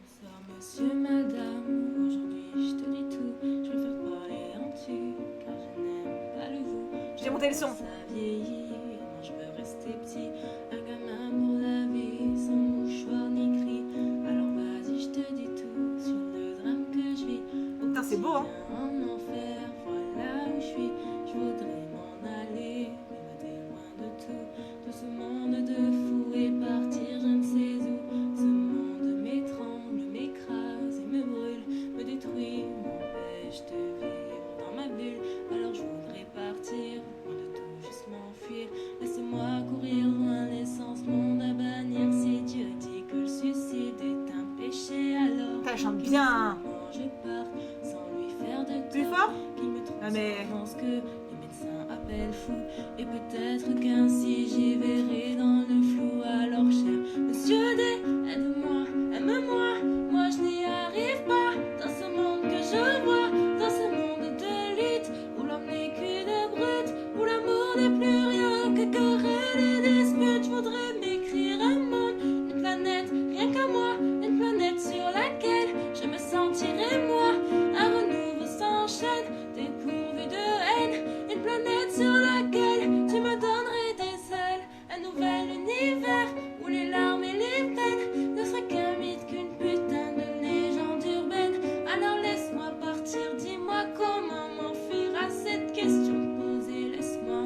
Bonsoir monsieur, madame, aujourd'hui je te dis tout, je vais faire parler en tu, car je n'aime pas le vous. J'ai monté le son. Ça vieillit, moi je veux rester petit, un gamin pour la vie, sans mouchoir ni cri. Alors vas-y, je te dis tout sur le drame que je vis. Putain, c'est beau, hein. En enfer, voilà où je suis, je voudrais m'en aller, m'évader loin de tout, de ce monde de fous et partir je ne sais où. Ce monde m'étrangle, m'écrase et me brûle, me détruit, m'empêche de vivre dans ma bulle. Alors je voudrais partir, loin de tout, juste m'enfuir. Laissez-moi courir loin l'essence, monde à bannir. Si Dieu dit que le suicide est un péché, alors Elle chante bien. je pars sans lui faire de Plus tort, fort. qu'il me Ah, mais- transforme en ce que les médecins appellent fou. Et peut-être qu'ainsi j'y verrai dans le flou. Alors cher monsieur D, aide-moi, aime-moi, moi je n'y arrive pas. Dans ce monde que je vois, dans ce monde de lutte, où l'homme n'est qu'une brute, où l'amour n'est plus rien que querelle et dispute. Je voudrais m'écrire un monde, une planète, rien qu'à moi, une planète sur laquelle je me sentirai moi. Un renouveau s'enchaîne, dépourvu de haine, une planète sur laquelle tu me donnerais des ailes. Un nouvel univers où les larmes et les peines ne seraient qu'un mythe, qu'une putain de légende urbaine. Alors laisse-moi partir, dis-moi comment m'enfuir à cette question posée, laisse-moi.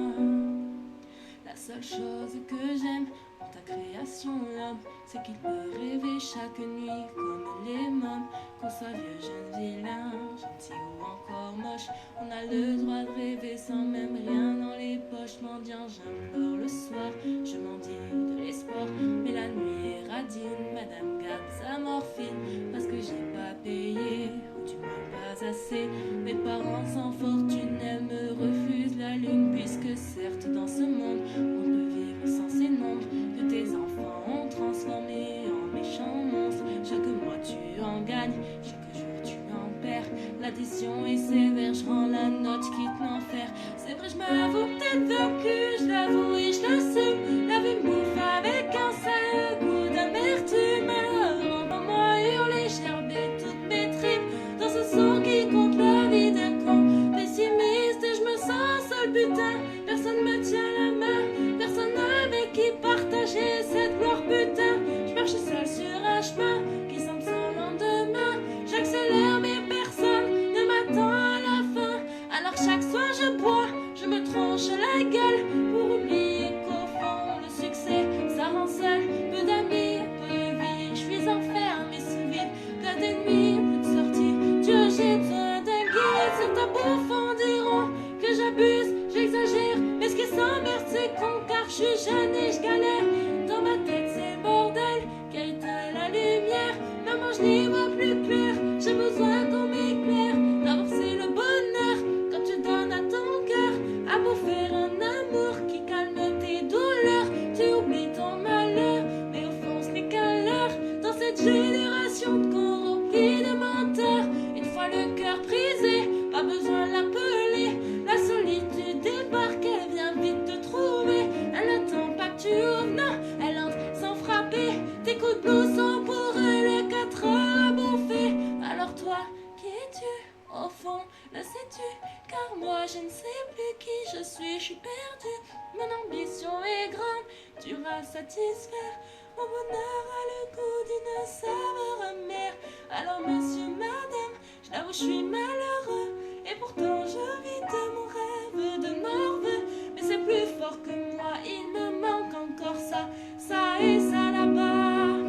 La seule chose que j'aime dans ta création, l'homme, c'est qu'il peut rêver chaque nuit comme les mômes. Qu'on soit vieux, jeune, vilain, gentil ou encore moche, on a le droit de rêver sans même rien dans les poches. Mendiant, j'implore le soir, je m'en dis de l'espoir, mais la nuit est radine, madame garde sa morphine, parce que j'ai pas payé, ou du moins pas assez. Mes parents sans fortune, elles me refusent la lune, puisque certes dans ce monde, on peut vivre sans ces nombres que tes enfants ont transformés en méchants monstres. Chaque mois tu en gagnes, chaque jour tu en perds. L'addition est sévère, je rends la note, quitte l'enfer. C'est vrai, je m'avoue peut-être vaincu, je l'avoue et je l'assume. La vie me bouffe avec un sale goût d'amertume. Alors entends-moi hurler, gerber toutes mes tripes dans ce son qui compte la vie d'un con pessimiste. Et je me sens seul, putain, personne me tient la main, personne avec qui partager cette gloire, putain. Je marche seul sur un chemin qui semble sans lendemain. J'accélère mais personne ne m'attend à la fin. Alors chaque soir je bois, je me tronche la gueule pour oublier qu'au fond le succès ça rend seul. Peu d'amis, peu de vie, je suis enfermé sous vide, plein d'ennemis, plus de sortie. Dieu, j'ai besoin d'un guide. Certains bouffons diront que j'abuse, j'exagère, mais ce qui s'emmerde c'est con, car je suis jeune et je galère. Dans ma tête c'est le bordel qui a éteint la lumière. Maman, je n'y vois plus clair, j'ai besoin qu'on m'éclaire. D'abord c'est le bonheur quand tu donnes à ton cœur, à bouffer un amour qui calme tes douleurs. Tu oublies ton malheur, mais au fond ce n'est qu'un leurre. Dans cette génération de corrompus, de menteurs, une fois le cœur brisé, pas besoin de l'appeler. La solitude débarque, elle vient vite te trouver. Elle n'attend pas que tu ouvres, non, elle entre sans frapper. Tes coups de blues sont pour elle 4 heures à bouffer. Alors toi, qui es-tu au fond, le sais-tu? Car moi je ne sais plus qui je suis perdue. Mon ambition est grande, tu vas satisfaire. Mon bonheur a le goût d'une saveur amère. Alors monsieur, madame, je l'avoue, je suis malheureux. Et pourtant je vis de mon rêve de morveux. Mais c'est plus fort que moi, il me manque encore ça, ça et ça là-bas.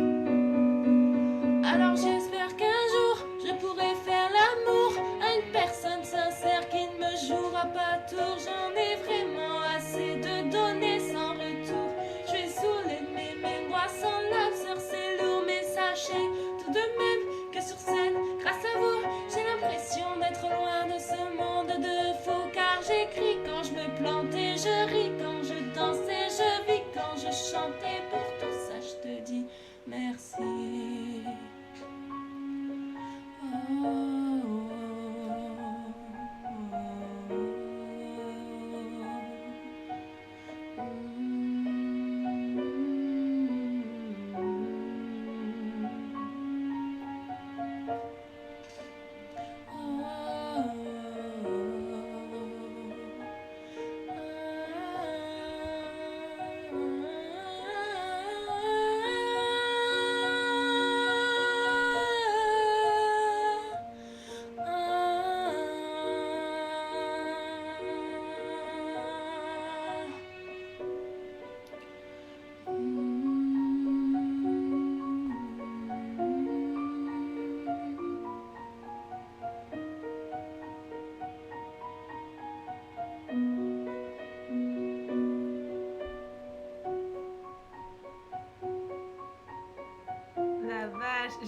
Alors j'espère qu'un jour je pourrai faire l'amour à une personne sincère qui ne me jouera pas tour. J'en ai vraiment assez de donner sans retour. Je suis saoulée de mes mémoires sans l'absurde, c'est lourd, mais sachez tout de même que sur scène, grâce à vous, j'ai l'impression d'être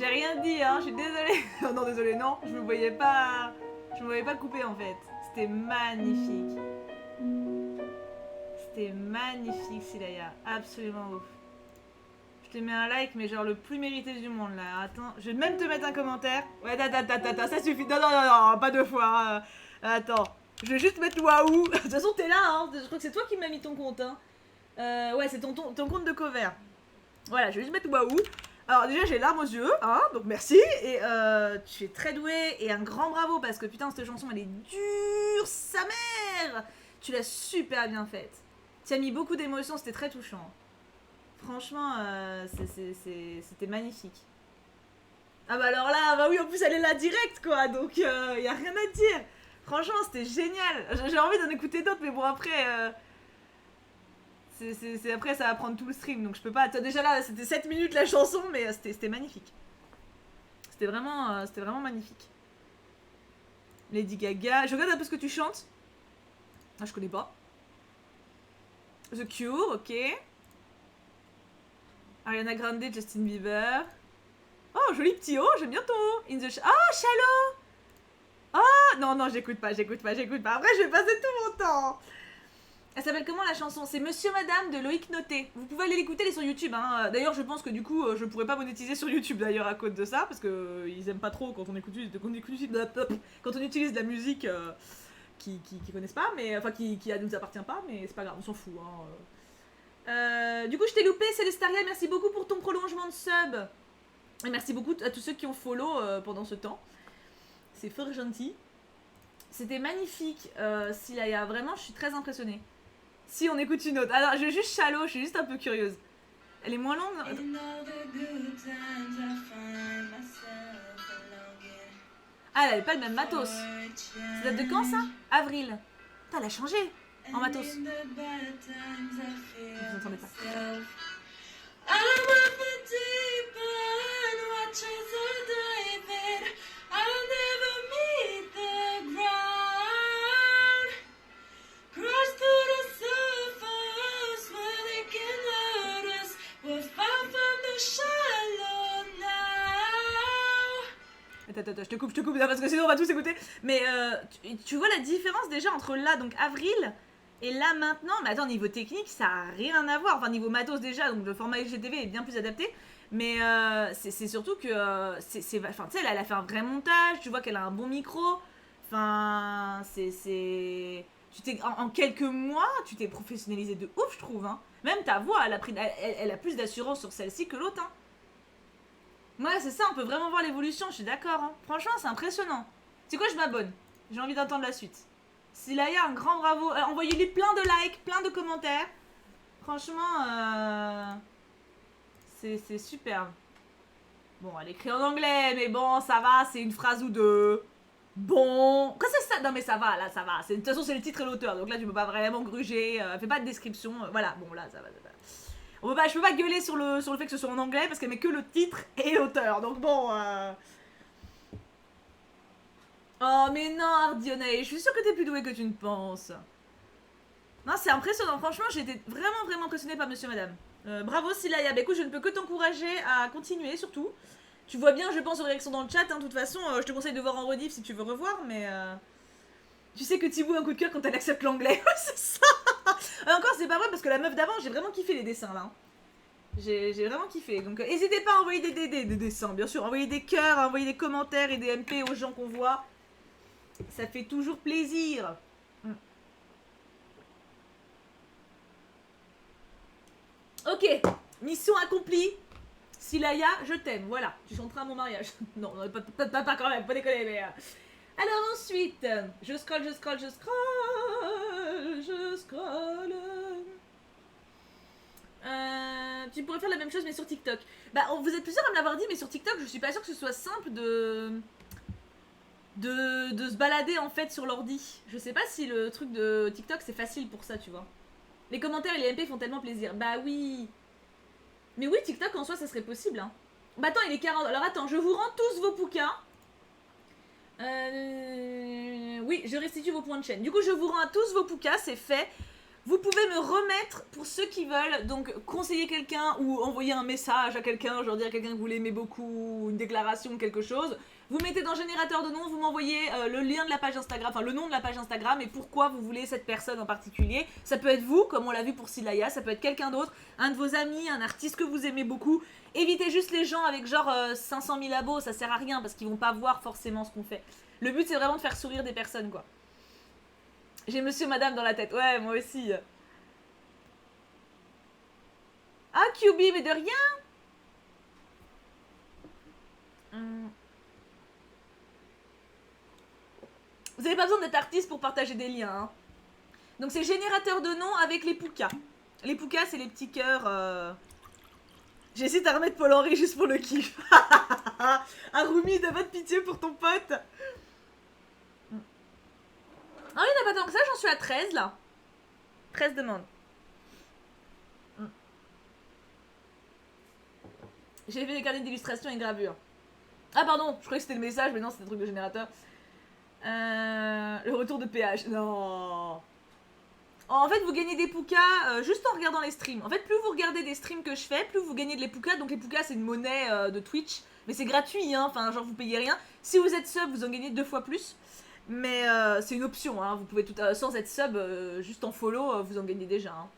J'ai rien dit, hein, je suis désolée. Oh non, désolée, non, je me voyais pas couper en fait. C'était magnifique. C'était magnifique, Silaya. Absolument ouf. Je te mets un like, mais genre le plus mérité du monde là. Attends, je vais même te mettre un commentaire. Ouais, ça suffit. Non, pas deux fois. Attends, je vais juste mettre waouh. De toute façon, t'es là, hein. Je crois que c'est toi qui m'as mis ton compte, hein. Ouais, c'est ton compte de cover. Voilà, je vais juste mettre waouh. Alors déjà j'ai larmes aux yeux, hein, donc merci, et tu es très doué, et un grand bravo, parce que putain cette chanson elle est dure, sa mère. Tu l'as super bien faite. Tu as mis beaucoup d'émotions, c'était très touchant. Franchement, c'était magnifique. Ah bah alors là, bah oui, en plus elle est là direct quoi, donc y a rien à dire. Franchement c'était génial, j'ai envie d'en écouter d'autres, mais bon après... après ça va prendre tout le stream, donc je peux pas... Déjà là c'était 7 minutes la chanson, mais c'était magnifique. C'était vraiment magnifique. Lady Gaga, je regarde un peu ce que tu chantes. Ah je connais pas. The Cure, ok. Ariana Grande, Justin Bieber. Oh joli petit haut, j'aime bien ton haut. In the oh Shallow. Oh non j'écoute pas. Après je vais passer tout mon temps. Elle s'appelle comment la chanson? C'est Monsieur Madame de Loïc Noté. Vous pouvez aller l'écouter, elle est sur YouTube. Hein. D'ailleurs, je pense que du coup, je pourrais pas monétiser sur YouTube d'ailleurs à cause de ça, parce que ils aiment pas trop quand on utilise de la musique qui connaissent pas, mais enfin qui nous appartient pas, mais c'est pas grave, on s'en fout. Hein. Du coup, je t'ai loupé, Célestaria, merci beaucoup pour ton prolongement de sub. Et merci beaucoup à tous ceux qui ont follow pendant ce temps. C'est fort gentil. C'était magnifique, Silaya. Vraiment, je suis très impressionnée. Si on écoute une autre. Alors, je vais juste Shallow, je suis juste un peu curieuse. Elle est moins longue. Ah, elle avait pas le même matos. Ça date de quand ça? Avril. Putain, elle a changé en matos. Vous entendez pas. Attends, je te coupe parce que sinon on va tous écouter. Mais tu vois la différence déjà entre là, donc avril, et là maintenant. Mais attends, niveau technique, ça a rien à voir. Enfin, niveau matos déjà, donc le format IGTV est bien plus adapté. Mais c'est surtout que. Enfin, tu sais, elle a fait un vrai montage, tu vois qu'elle a un bon micro. Enfin, en quelques mois, tu t'es professionnalisé de ouf, je trouve. Hein. Même ta voix, elle a plus d'assurance sur celle-ci que l'autre. Hein. Ouais, c'est ça, on peut vraiment voir l'évolution, je suis d'accord. Hein. Franchement, c'est impressionnant. C'est quoi, je m'abonne. J'ai envie d'entendre la suite. Silaya, un grand bravo. Envoyez-lui plein de likes, plein de commentaires. Franchement, c'est superbe. Bon, elle écrit en anglais, mais bon, ça va, c'est une phrase ou deux. Bon. Quoi, c'est ça? Non, mais ça va, là, ça va. De toute façon, c'est le titre et l'auteur, donc là, tu peux pas vraiment gruger. Fais pas de description. Voilà, bon, là, ça va. Je peux pas gueuler sur le fait que ce soit en anglais parce qu'elle met que le titre et l'auteur. Donc bon. Oh mais non, Ardionnet, je suis sûre que t'es plus doué que tu ne penses. Non, c'est impressionnant. Franchement, j'ai été vraiment impressionnée par Monsieur Madame. Bravo Silaya. Bah écoute, je ne peux que t'encourager à continuer surtout. Tu vois bien, je pense, aux réactions dans le chat. Hein, de toute façon, je te conseille de voir en rediff si tu veux revoir, mais. Tu sais que Thibaut a un coup de cœur quand elle accepte l'anglais. C'est ça. Encore, c'est pas vrai parce que la meuf d'avant, j'ai vraiment kiffé les dessins là. J'ai vraiment kiffé. Donc, n'hésitez pas à envoyer des dessins, bien sûr. Envoyer des cœurs, envoyer des commentaires et des MP aux gens qu'on voit. Ça fait toujours plaisir. Ok, mission accomplie. Silaya, je t'aime. Voilà, tu chanteras à mon mariage. Non, pas quand même, pas déconner, mais. Alors ensuite, je scroll. Tu pourrais faire la même chose mais sur TikTok. Bah vous êtes plusieurs à me l'avoir dit, mais sur TikTok je suis pas sûre que ce soit simple de se balader en fait sur l'ordi. Je sais pas si le truc de TikTok c'est facile pour ça, tu vois. Les commentaires et les MP font tellement plaisir. Bah oui. Mais oui, TikTok en soi ça serait possible. Hein. Bah attends, il est 40. Alors attends, je vous rends tous vos poukas. Oui, je restitue vos points de chaîne. Du coup, je vous rends à tous vos poukas, c'est fait. Vous pouvez me remettre, pour ceux qui veulent, donc conseiller quelqu'un ou envoyer un message à quelqu'un, genre dire à quelqu'un que vous l'aimez beaucoup, une déclaration, quelque chose. Vous mettez dans générateur de nom, vous m'envoyez le lien de la page Instagram, enfin le nom de la page Instagram et pourquoi vous voulez cette personne en particulier. Ça peut être vous, comme on l'a vu pour Silaya, ça peut être quelqu'un d'autre, un de vos amis, un artiste que vous aimez beaucoup. Évitez juste les gens avec genre 500 000 abos, ça sert à rien parce qu'ils vont pas voir forcément ce qu'on fait. Le but c'est vraiment de faire sourire des personnes quoi. J'ai monsieur madame dans la tête, ouais moi aussi. Ah QB mais de rien. Vous n'avez pas besoin d'être artiste pour partager des liens. Hein. Donc c'est générateur de noms avec les poukas. Les poukas, c'est les petits cœurs. J'hésite à remettre Paul-Henri juste pour le kiff. Arumi, t'as pas de pitié pour ton pote. Ah, il n'y en a pas tant que ça, j'en suis à 13 là. 13 demandes. J'ai fait des carnets d'illustration et gravure. Ah pardon, je croyais que c'était le message, mais non, c'était un truc de générateur. Le retour de péage. Non. En fait, vous gagnez des poukas juste en regardant les streams. En fait, plus vous regardez des streams que je fais, plus vous gagnez de les poukas. Donc les poukas, c'est une monnaie de Twitch. Mais c'est gratuit, hein. Enfin, genre, vous payez rien. Si vous êtes sub, vous en gagnez 2 fois plus. Mais c'est une option, hein. Vous pouvez tout sans être sub, juste en follow, vous en gagnez déjà. Hein.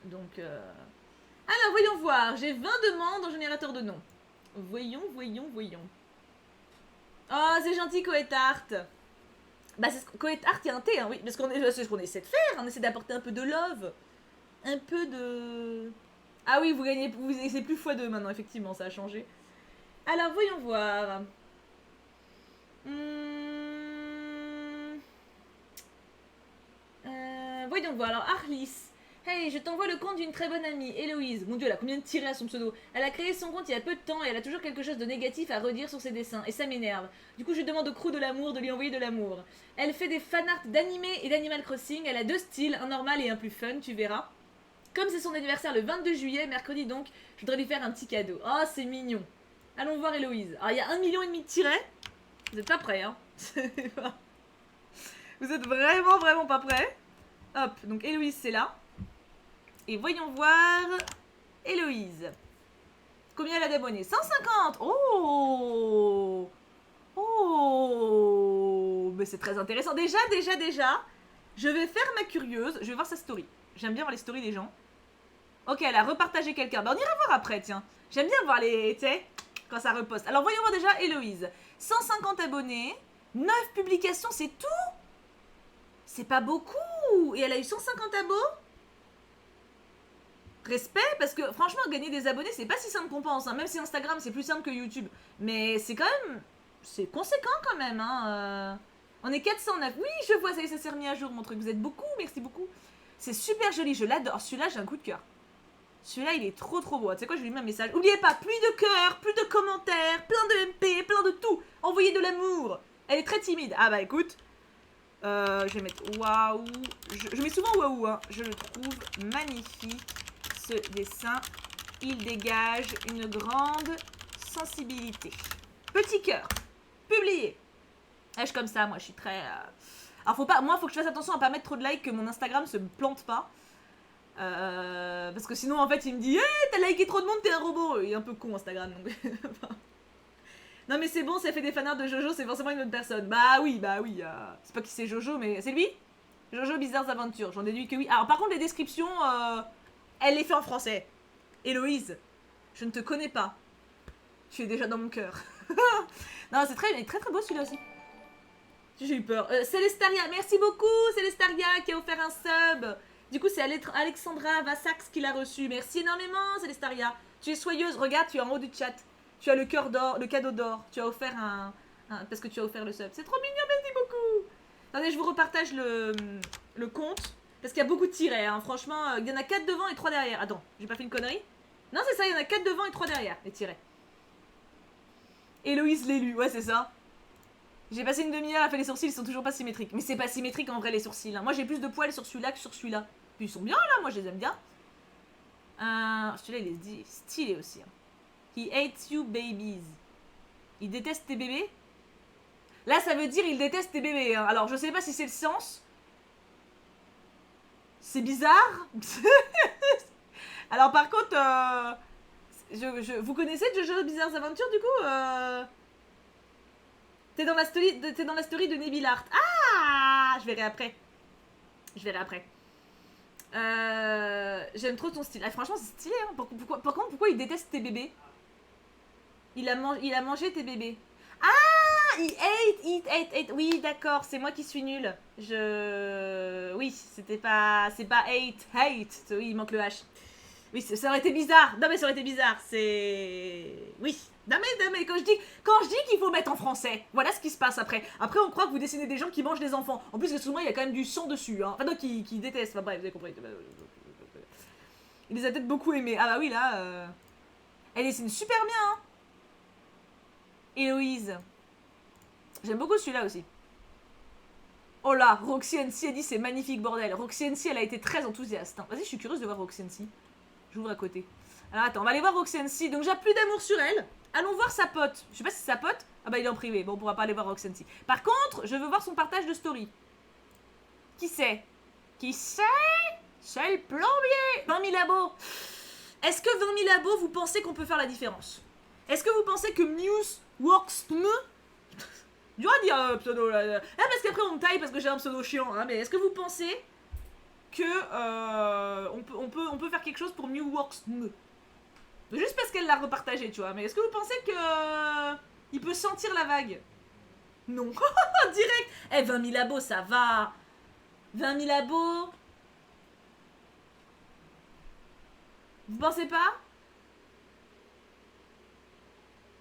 Donc, alors, voyons voir. J'ai 20 demandes en générateur de noms. Voyons. Oh, c'est gentil, Coetart. Bah, Coetart, il y a un T, hein, oui. Parce qu'on c'est ce qu'on essaie de faire. On essaie d'apporter un peu de love. Un peu de... Ah oui, vous gagnez... C'est plus x2 maintenant, effectivement, ça a changé. Alors, voyons voir. Voyons voir. Alors, Arlis. Hey, je t'envoie le compte d'une très bonne amie, Héloïse. Mon dieu, elle a combien de tirés à son pseudo? Elle a créé son compte il y a peu de temps et elle a toujours quelque chose de négatif à redire sur ses dessins. Et ça m'énerve. Du coup, je demande au crew de l'amour de lui envoyer de l'amour. Elle fait des fanarts d'animé et d'Animal Crossing. Elle a 2 styles, un normal et un plus fun, tu verras. Comme c'est son anniversaire le 22 juillet, mercredi donc, je voudrais lui faire un petit cadeau. Oh, c'est mignon. Allons voir Héloïse. Alors, il y a 1,5 million de tirets. Vous êtes pas prêts, hein? Vous êtes vraiment pas prêts. Hop, donc Héloïse, c'est là. Et voyons voir Héloïse. Combien elle a d'abonnés? 150. Oh. Mais c'est très intéressant. Déjà. Je vais faire ma curieuse. Je vais voir sa story. J'aime bien voir les stories des gens. Ok, elle a repartagé quelqu'un. Bah, on ira voir après, tiens. J'aime bien voir les... Tu sais, quand ça reposte. Alors, voyons voir déjà Héloïse. 150 abonnés. 9 publications, c'est tout? C'est pas beaucoup. Et elle a eu 150 abos? Respect, parce que franchement, gagner des abonnés, c'est pas si simple qu'on pense. Hein. Même si Instagram, c'est plus simple que YouTube. Mais c'est quand même... C'est conséquent quand même. Hein. On est 409. Oui, je vois, ça s'est remis à jour, mon truc. Vous êtes beaucoup, merci beaucoup. C'est super joli, je l'adore. Celui-là, j'ai un coup de cœur. Celui-là, il est trop beau. Tu sais quoi, je lui mets un message. N'oubliez pas, plus de cœurs, plus de commentaires, plein de MP, plein de tout. Envoyez de l'amour. Elle est très timide. Ah bah écoute, je vais mettre waouh. Je mets souvent waouh, hein. Je le trouve magnifique. Ce dessin, il dégage une grande sensibilité. Petit cœur, publié. Je suis comme ça, moi, je suis très... Alors, faut que je fasse attention à pas mettre trop de likes, que mon Instagram se plante pas. Parce que sinon, en fait, il me dit hey, t'as liké trop de monde, t'es un robot. Il est un peu con, Instagram. Donc... non, mais c'est bon, ça fait des fanarts de Jojo, c'est forcément une autre personne. Bah oui. C'est pas qui c'est Jojo, mais c'est lui. Jojo Bizarres Aventures, j'en déduis que oui. Alors, par contre, les descriptions... Elle les fait en français. Héloïse, je ne te connais pas. Tu es déjà dans mon cœur. Non, c'est très beau celui-là aussi. J'ai eu peur. Célestaria, merci beaucoup Célestaria qui a offert un sub. Du coup, c'est Alexandra Vassax qui l'a reçu. Merci énormément Célestaria. Tu es soyeuse, regarde, tu es en haut du chat. Tu as le cœur d'or, le cadeau d'or. Tu as offert parce que tu as offert le sub. C'est trop mignon, merci beaucoup. Attendez, je vous repartage le compte. Parce qu'il y a beaucoup de tirets, hein. Franchement, il y en a 4 devant et 3 derrière. Attends, j'ai pas fait une connerie? Non, c'est ça, il y en a 4 devant et 3 derrière, les tirets. Héloïse l'élu, ouais, c'est ça. J'ai passé une demi-heure à faire les sourcils, ils sont toujours pas symétriques. Mais c'est pas symétrique en vrai, les sourcils. Hein. Moi, j'ai plus de poils sur celui-là que sur celui-là. Puis ils sont bien, là, moi, je les aime bien. Celui-là, il est stylé aussi. Hein. He hates you, babies. Il déteste tes bébés? Là, ça veut dire il déteste tes bébés. Hein. Alors, je sais pas si c'est le sens... C'est bizarre. Alors par contre, vous connaissez JoJo's Bizarre Adventures du coup T'es dans la story de Neville Hart. Ah, je verrai après. J'aime trop ton style. Ah, franchement, c'est stylé. Hein. Pourquoi il déteste tes bébés? Il a mangé tes bébés. Ah, eat. Oui, d'accord, c'est moi qui suis nulle. Oui, c'est pas hate. Oui, il manque le H. Oui, ça aurait été bizarre. Non, mais ça aurait été bizarre. Oui. Non, mais quand je dis qu'il faut mettre en français, voilà ce qui se passe après. Après, on croit que vous dessinez des gens qui mangent des enfants. En plus, souvent, il y a quand même du sang dessus. Hein. Enfin, non, qui détestent. Enfin, bref, vous avez compris. Il les a peut-être beaucoup aimés. Ah, bah oui, là. Elle dessine super bien, hein. Héloïse. J'aime beaucoup celui-là aussi. Oh là, Roxy NC a dit c'est magnifique, bordel. Roxy NC, elle a été très enthousiaste. Hein. Vas-y, je suis curieuse de voir Roxy NC. J'ouvre à côté. Alors attends, on va aller voir Roxy NC. Donc j'ai plus d'amour sur elle. Allons voir sa pote. Je sais pas si c'est sa pote. Ah bah il est en privé. Bon, on pourra pas aller voir Roxy NC. Par contre, je veux voir son partage de story. Qui c'est? C'est le plombier. 20 000 abos. Est-ce que 20 000 abos, vous pensez qu'on peut faire la différence? Est-ce que vous pensez que Muse works dur à dire pseudo là. Ah, parce qu'après on me taille parce que j'ai un pseudo chiant. Hein, mais est-ce que vous pensez que on peut faire quelque chose pour New Works juste parce qu'elle l'a repartagé, tu vois. Mais est-ce que vous pensez que il peut sentir la vague? Non. Direct. 20 000 abos, ça va. 20 000 abos. Vous pensez pas?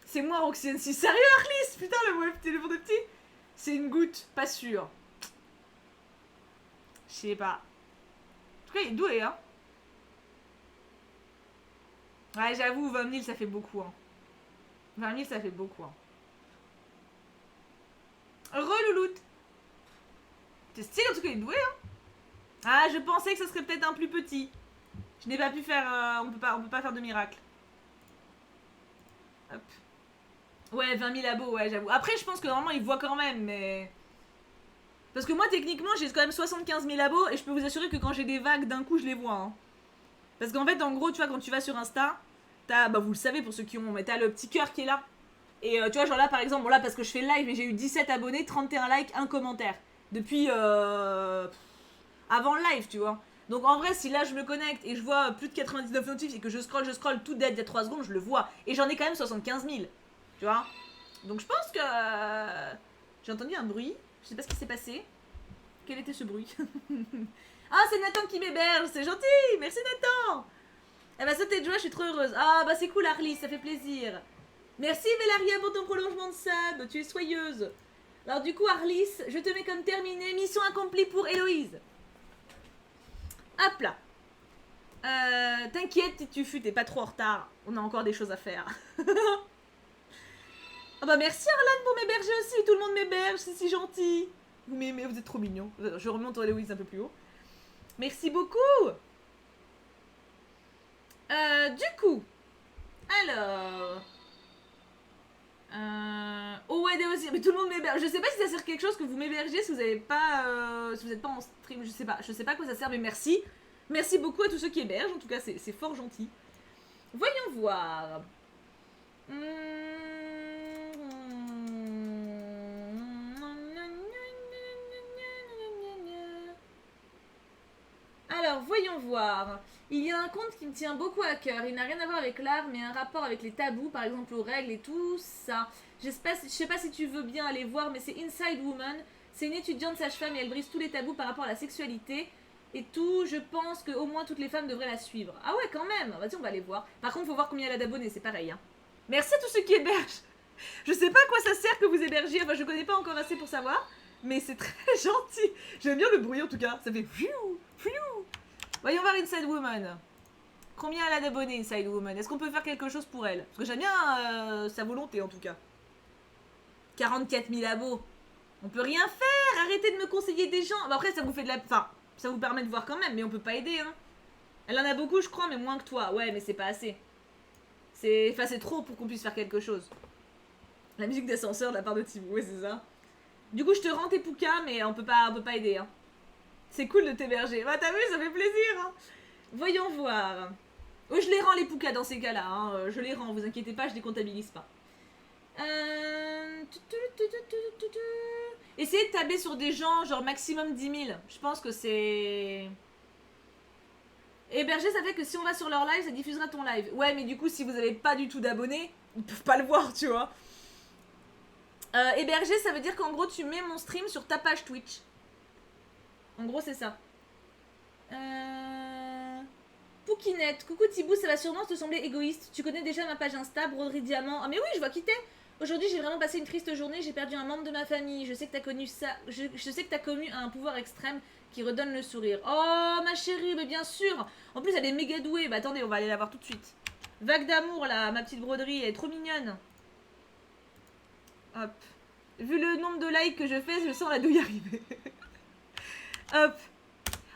C'est moi, Roxane. Si sérieux, Arlis? Putain, le téléphone de petit. C'est une goutte, pas sûr. Je sais pas. En tout cas, il est doué, hein. Ouais, j'avoue, 20 000, ça fait beaucoup, hein. 20 000, ça fait beaucoup, hein. Relouloute. C'est stylé, en tout cas, il est doué, hein. Ah, je pensais que ça serait peut-être un plus petit. Je n'ai pas pu faire... on peut pas faire de miracle. Hop. Ouais, 20 000 abos, ouais, j'avoue. Après, je pense que normalement, il voit quand même, mais... Parce que moi, techniquement, j'ai quand même 75 000 abos, et je peux vous assurer que quand j'ai des vagues, d'un coup, je les vois, hein. Parce qu'en fait, en gros, tu vois, quand tu vas sur Insta, t'as... Bah, vous le savez, pour ceux qui ont... Mais t'as le petit cœur qui est là. Et tu vois, genre là, par exemple, bon là, parce que je fais le live, mais j'ai eu 17 abonnés, 31 likes, 1 commentaire. Depuis... avant le live, tu vois. Donc en vrai, si là je me connecte et je vois plus de 99 notifs et que je scroll tout dead il y a 3 secondes, je le vois. Et j'en ai quand même 75 000. Tu vois. Donc je pense que... j'ai entendu un bruit. Je sais pas ce qui s'est passé. Quel était ce bruit? Ah, c'est Nathan qui m'héberge, c'est gentil. Merci Nathan. Elle va sauter de joie, je suis trop heureuse. Ah bah c'est cool Arlie, ça fait plaisir. Merci Vélaria pour ton prolongement de sub, tu es soyeuse. Alors du coup Arlis, je te mets comme terminé, mission accomplie pour Héloïse. Hop là. T'inquiète, t'es pas trop en retard. On a encore des choses à faire. Ah bah merci Arlan pour m'héberger aussi, tout le monde m'héberge, c'est si gentil. Vous m'aimez, vous êtes trop mignons. Je remonte Héloïse un peu plus haut. Merci beaucoup. Du coup, alors... Oh ouais, aussi, mais tout le monde m'héberge. Je sais pas si ça sert quelque chose que vous m'hébergez si vous avez pas, si vous êtes pas en stream. Je sais pas à quoi ça sert, mais merci. Merci beaucoup à tous ceux qui hébergent. En tout cas, c'est fort gentil. Voyons voir. Alors, voyons voir. Il y a un conte qui me tient beaucoup à cœur. Il n'a rien à voir avec l'art, mais un rapport avec les tabous, par exemple aux règles et tout ça. Je sais pas si tu veux bien aller voir, mais c'est Inside Woman. C'est une étudiante sage-femme et elle brise tous les tabous par rapport à la sexualité et tout. Je pense qu'au moins toutes les femmes devraient la suivre. Ah ouais, quand même. Vas-y, on va aller voir. Par contre, faut voir combien elle a d'abonnés, c'est pareil. Hein. Merci à tous ceux qui hébergent. Je sais pas à quoi ça sert que vous hébergiez. Enfin, je connais pas encore assez pour savoir. Mais c'est très gentil. J'aime bien le bruit en tout cas. Ça fait fiou, fiou. Voyons voir Inside Woman. Combien elle a d'abonnés, Inside Woman? Est-ce qu'on peut faire quelque chose pour elle? Parce que j'aime bien sa volonté en tout cas. 44 000 abos. On peut rien faire. Arrêtez de me conseiller des gens. Bah après, ça vous fait de la... Enfin, ça vous permet de voir quand même, mais on peut pas aider, hein. Elle en a beaucoup, je crois, mais moins que toi. Ouais, mais c'est pas assez. Enfin, c'est trop pour qu'on puisse faire quelque chose. La musique d'ascenseur de la part de Thibaut, ouais, c'est ça. Du coup, je te rends tes poucas, mais on peut pas aider, hein. C'est cool de t'héberger. Bah t'as vu, ça fait plaisir. Hein. Voyons voir. Oh, je les rends les poucas dans ces cas-là. Hein. Je les rends, vous inquiétez pas, je les comptabilise pas. Essayez de tabler sur des gens, genre maximum 10 000. Je pense que c'est... Héberger, ça fait que si on va sur leur live, ça diffusera ton live. Ouais, mais du coup, si vous avez pas du tout d'abonnés, ils peuvent pas le voir, tu vois. Héberger, ça veut dire qu'en gros, tu mets mon stream sur ta page Twitch. En gros, c'est ça. Poukinette, coucou Thibou, ça va sûrement te sembler égoïste. Tu connais déjà ma page Insta, Broderie Diamant. Ah mais oui, je vois qui t'es. Aujourd'hui, j'ai vraiment passé une triste journée, j'ai perdu un membre de ma famille. Je sais que t'as connu ça. Je sais que t'as connu un pouvoir extrême qui redonne le sourire. Oh ma chérie, mais bien sûr. En plus, elle est méga douée. Bah attendez, on va aller la voir tout de suite. Vague d'amour là, ma petite broderie, elle est trop mignonne. Hop. Vu le nombre de likes que je fais, je sens la douille arriver. Hop.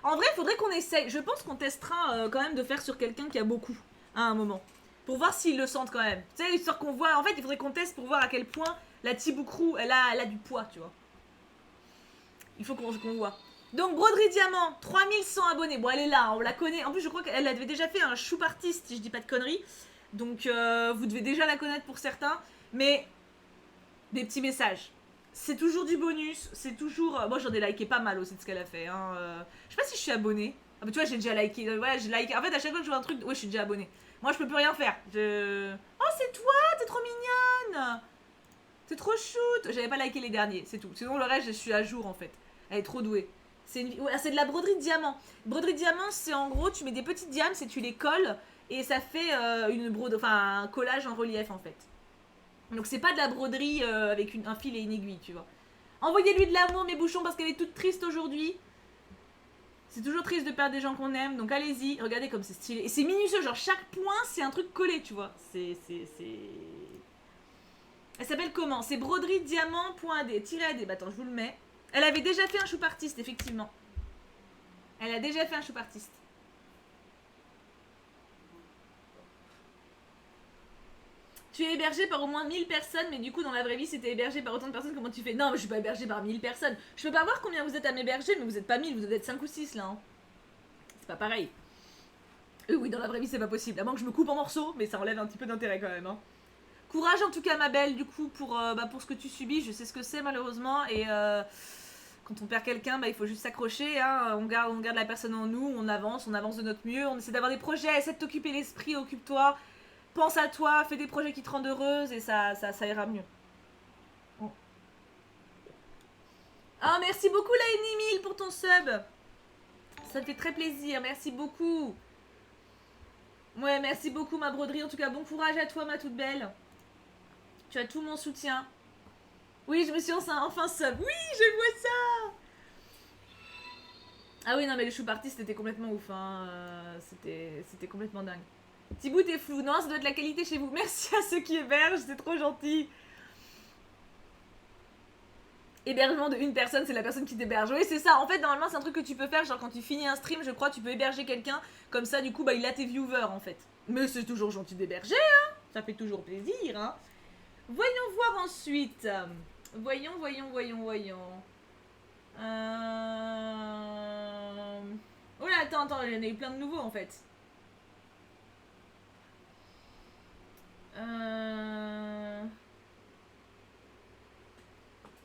En vrai, il faudrait qu'on essaye. Je pense qu'on testera quand même de faire sur quelqu'un qui a beaucoup à un moment. Pour voir s'ils le sentent quand même. Tu sais, histoire qu'on voit. En fait, il faudrait qu'on teste pour voir à quel point la Tiboucrou, elle a du poids, tu vois. Il faut qu'on voit. Donc, Broderie Diamant, 3100 abonnés. Bon, elle est là, on la connaît. En plus, je crois qu'elle avait déjà fait un choup artiste, si je dis pas de conneries. Donc, vous devez déjà la connaître pour certains. Mais, des petits messages. C'est toujours du bonus, c'est toujours... Moi j'en ai liké pas mal aussi de ce qu'elle a fait. Hein. Je sais pas si je suis abonnée. Ah bah tu vois, j'ai déjà liké. Ouais, j'ai liké. En fait, à chaque fois que je vois un truc, ouais, je suis déjà abonnée. Moi je peux plus rien faire. Oh, c'est toi, t'es trop mignonne. T'es trop shoot. J'avais pas liké les derniers, c'est tout. Sinon le reste, je suis à jour en fait. Elle est trop douée. C'est de la broderie de diamant. Broderie de diamant, c'est en gros, tu mets des petites diams et tu les colles. Et ça fait un collage en relief en fait. Donc c'est pas de la broderie avec un fil et une aiguille, tu vois. Envoyez-lui de l'amour, mes bouchons, parce qu'elle est toute triste aujourd'hui. C'est toujours triste de perdre des gens qu'on aime, donc allez-y. Regardez comme c'est stylé. Et c'est minutieux, genre chaque point, c'est un truc collé, tu vois. Elle s'appelle comment? C'est broderie diamant.ad, -ad. Bah attends, je vous le mets. Elle avait déjà fait un choup artiste, effectivement. Elle a déjà fait un choup artiste. Tu es hébergé par au moins 1000 personnes, mais du coup, dans la vraie vie, si t'es hébergé par autant de personnes, comment tu fais? Non, mais je suis pas hébergé par 1000 personnes. Je peux pas voir combien vous êtes à m'héberger, mais vous êtes pas 1000, vous êtes 5 ou 6 là. Hein. C'est pas pareil. Oui, dans la vraie vie, c'est pas possible. À moins que je me coupe en morceaux, mais ça enlève un petit peu d'intérêt quand même. Hein. Courage en tout cas, ma belle, du coup, pour ce que tu subis. Je sais ce que c'est, malheureusement. Et quand on perd quelqu'un, il faut juste s'accrocher. Hein. On garde la personne en nous, on avance de notre mieux. On essaie d'avoir des projets, essaie de t'occuper l'esprit, occupe-toi. Pense à toi, fais des projets qui te rendent heureuse et ça ira mieux. Oh. Ah, merci beaucoup la Enimil pour ton sub. Ça me fait très plaisir, merci beaucoup. Ouais, merci beaucoup ma broderie. En tout cas, bon courage à toi ma toute belle. Tu as tout mon soutien. Oui, je me suis enfin sub. Oui, je vois ça. Ah oui, non mais le choup artiste c'était complètement ouf. Hein. C'était complètement dingue. Thibaut, t'es flou. Non, ça doit être la qualité chez vous. Merci à ceux qui hébergent, c'est trop gentil. Hébergement de une personne, c'est la personne qui t'héberge. Oui, c'est ça. En fait, normalement, c'est un truc que tu peux faire. Genre, quand tu finis un stream, je crois, tu peux héberger quelqu'un. Comme ça, du coup, il a tes viewers, en fait. Mais c'est toujours gentil d'héberger, hein. Ça fait toujours plaisir, hein. Voyons voir ensuite. Voyons. Oh là, attends, il y en a eu plein de nouveaux, en fait.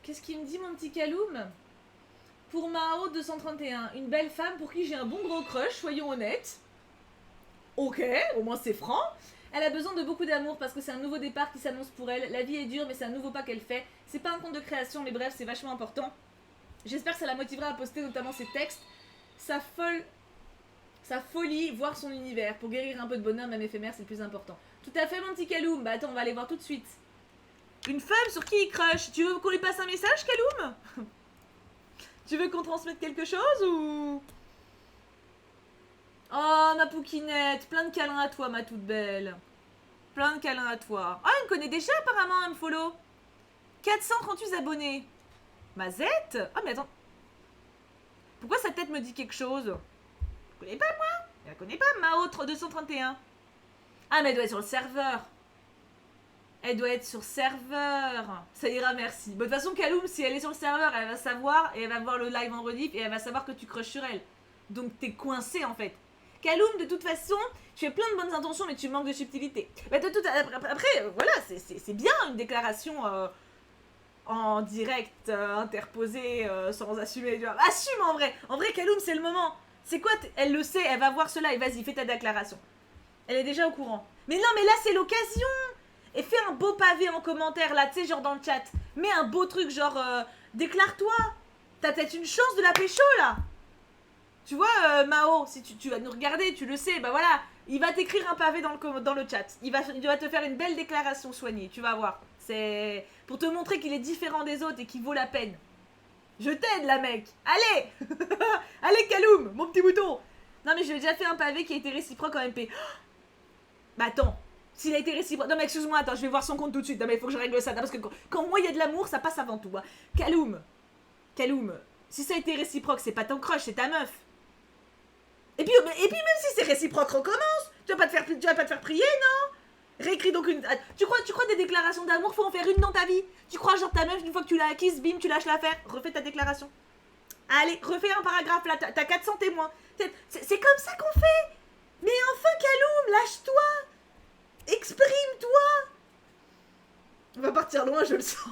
Qu'est-ce qu'il me dit mon petit Kaloum? Pour Mao 231, une belle femme pour qui j'ai un bon gros crush, soyons honnêtes. Ok, au moins c'est franc. Elle a besoin de beaucoup d'amour parce que c'est un nouveau départ qui s'annonce pour elle. La vie est dure mais c'est un nouveau pas qu'elle fait. C'est pas un compte de création mais bref c'est vachement important. J'espère que ça la motivera à poster notamment ses textes. Sa folie, voir son univers. Pour guérir un peu de bonheur même éphémère c'est le plus important. Tout à fait mon petit Kaloum. Bah attends on va aller voir tout de suite. Une femme sur qui il crush. Tu veux qu'on lui passe un message Kaloum? Tu veux qu'on transmette quelque chose ou... Oh ma pouquinette, plein de câlins à toi ma toute belle. Plein de câlins à toi. Ah elle me connaît déjà apparemment, elle me follow. 438 abonnés. Mazette? Ah mais attends. Pourquoi sa tête me dit quelque chose? Je connais pas moi. Elle connaît pas Mao 231. Ah mais elle doit être sur le serveur. Elle doit être sur serveur. Ça ira, merci. Bon, de toute façon, Kaloum, si elle est sur le serveur, elle va savoir, et elle va voir le live en rediff, et elle va savoir que tu crushes sur elle. Donc t'es coincé, en fait. Kaloum, de toute façon, tu as plein de bonnes intentions, mais tu manques de subtilité. Mais après, voilà, c'est bien une déclaration en direct, interposée, sans assumer. Tu vois. Assume, en vrai. En vrai, Kaloum, c'est le moment. C'est quoi elle le sait, elle va voir ce live. Vas-y, fais ta déclaration. Elle est déjà au courant. Mais non, mais là, c'est l'occasion. Et fais un beau pavé en commentaire, là, tu sais, genre dans le chat. Mets un beau truc, genre, déclare-toi. T'as peut-être une chance de la pécho, là. Tu vois, Mao, si tu vas nous regarder, tu le sais, bah voilà. Il va t'écrire un pavé dans le chat. Il va te faire une belle déclaration soignée, tu vas voir. C'est pour te montrer qu'il est différent des autres et qu'il vaut la peine. Je t'aide, la mec. Allez. Allez, Kaloum, mon petit mouton. Non, mais j'ai déjà fait un pavé qui a été réciproque en MP. Bah attends. S'il a été réciproque... Non mais excuse-moi, attends, je vais voir son compte tout de suite. Non mais il faut que je règle ça. Non, parce que quand moi il y a de l'amour, ça passe avant tout. Hein. Kaloum, si ça a été réciproque, c'est pas ton crush, c'est ta meuf. Et puis même si c'est réciproque, recommence. Tu vas pas te faire prier, non? Réécris donc une... Tu crois des déclarations d'amour, faut en faire une dans ta vie? Tu crois genre ta meuf, une fois que tu l'as acquise, bim, tu lâches l'affaire? Refais ta déclaration. Allez, refais un paragraphe là, t'as 400 témoins. C'est comme ça qu'on fait. Mais enfin, Kaloum, lâche-toi. Exprime-toi. On va partir loin, je le sens.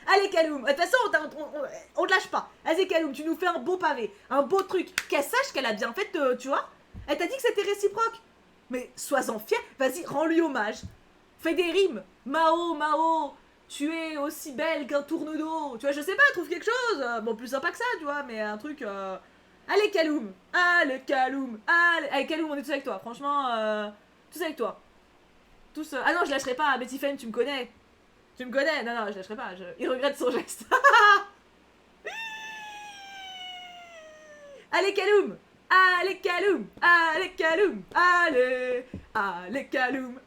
Allez, Kaloum, de toute façon, on te lâche pas. Vas-y, Kaloum, tu nous fais un beau pavé, un beau truc. Qu'elle sache qu'elle a bien fait, tu vois. Elle t'a dit que c'était réciproque. Mais sois-en fier, vas-y, rends-lui hommage. Fais des rimes. Mao, tu es aussi belle qu'un tourne-dos. Tu vois, je sais pas, trouve quelque chose. Bon, plus sympa que ça, tu vois, mais un truc... Allez, Kaloum. Allez, Kaloum. Allez, Kaloum, on est tous avec toi. Franchement, tous avec toi. Tous... Ah non, je lâcherai pas. Betty Femme, tu me connais. Tu me connais. Non, je lâcherai pas. Il regrette son geste. Allez, Kaloum. Allez, Kaloum. Allez, Kaloum. Allez, Kaloum.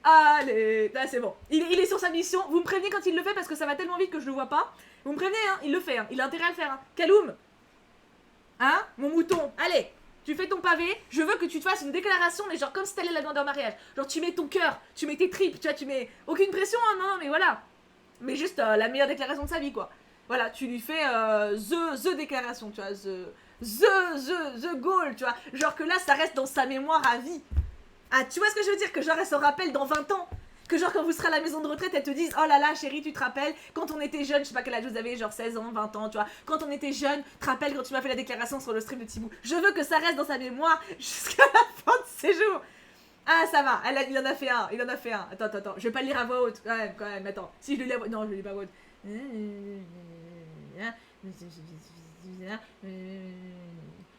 Allez. Ah, c'est bon. Il est sur sa mission. Vous me prévenez quand il le fait parce que ça va tellement vite que je le vois pas. Vous me prévenez, hein. Il le fait, hein. Il a intérêt à le faire, hein. Kaloum. Hein, mon mouton. Allez. Tu fais ton pavé, je veux que tu te fasses une déclaration, mais genre comme si t'allais la demander en mariage. Genre tu mets ton cœur, tu mets tes tripes, tu vois, tu mets aucune pression, hein, non, mais voilà. Mais juste la meilleure déclaration de sa vie, quoi. Voilà, tu lui fais the déclaration, tu vois, the goal, tu vois. Genre que là, ça reste dans sa mémoire à vie. Ah, tu vois ce que je veux dire? Que genre elle se rappelle dans 20 ans. Que genre quand vous serez à la maison de retraite, elles te disent oh là là chérie, tu te rappelles quand on était jeune, je sais pas quel âge vous avez, genre 16 ans, 20 ans, tu vois, quand on était jeune, tu te rappelles quand tu m'as fait la déclaration sur le stream de Thibaut. Je veux que ça reste dans sa mémoire jusqu'à la fin de ses jours. Ah ça va, il en a fait un. Attends, je vais pas le lire à voix haute, quand même, attends. Si je le lis à voix haute, non je le lis pas à voix haute.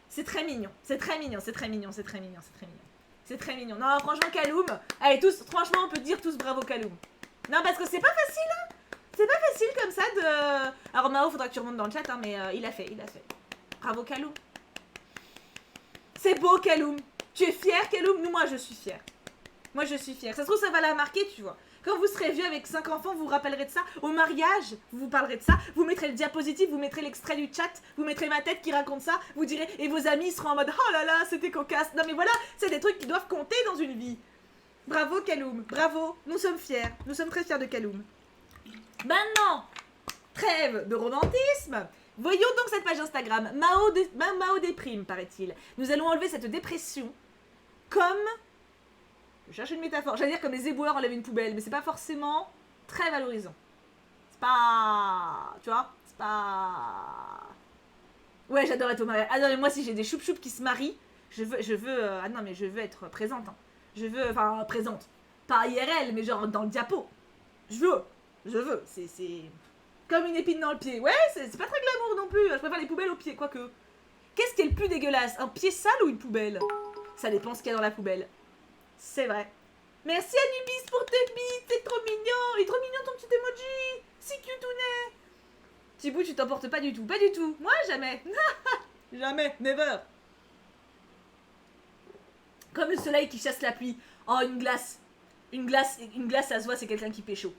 C'est très mignon. C'est très mignon. Non, franchement, Kaloum. Allez, tous, franchement, on peut dire tous bravo, Kaloum. Non, parce que c'est pas facile, hein. C'est pas facile comme ça de... Alors, Mao, faudra que tu remontes dans le chat, hein, mais il a fait. Bravo, Kaloum. C'est beau, Kaloum. Tu es fier, Kaloum? Moi, je suis fière. Ça se trouve, ça va la marquer, tu vois. Quand vous serez vieux avec 5 enfants, vous vous rappellerez de ça. Au mariage, vous vous parlerez de ça. Vous mettrez le diapositive, vous mettrez l'extrait du chat, vous mettrez ma tête qui raconte ça. Vous direz, et vos amis seront en mode oh là là, c'était cocasse. Non mais voilà, c'est des trucs qui doivent compter dans une vie. Bravo Kaloum, bravo. Nous sommes fiers. Nous sommes très fiers de Kaloum. Maintenant, trêve de romantisme. Voyons donc cette page Instagram. Mao déprime, paraît-il. Nous allons enlever cette dépression comme... Je cherche une métaphore. J'allais dire comme les éboueurs enlèvent une poubelle, mais c'est pas forcément très valorisant. C'est pas... Tu vois? C'est pas... Ouais, j'adore être au mariage. Ah non, mais moi, si j'ai des choup-choups qui se marient, je veux... Ah non, mais je veux être présente. Hein. Enfin, présente. Pas IRL, mais genre dans le diapo. Je veux. C'est... Comme une épine dans le pied. Ouais, c'est pas très glamour non plus. Je préfère les poubelles aux pieds, quoique. Qu'est-ce qui est le plus dégueulasse? Un pied sale ou une poubelle? Ça dépend ce qu'il y a dans la poubelle. C'est vrai. Merci Anubis pour tes bits, c'est trop mignon. Il est trop mignon ton petit emoji. Si cutounet. Thibaut, tu t'emportes pas du tout. Pas du tout. Moi, jamais. Jamais. Never. Comme le soleil qui chasse la pluie. Oh, une glace. Une glace, ça se voit, c'est quelqu'un qui pécho.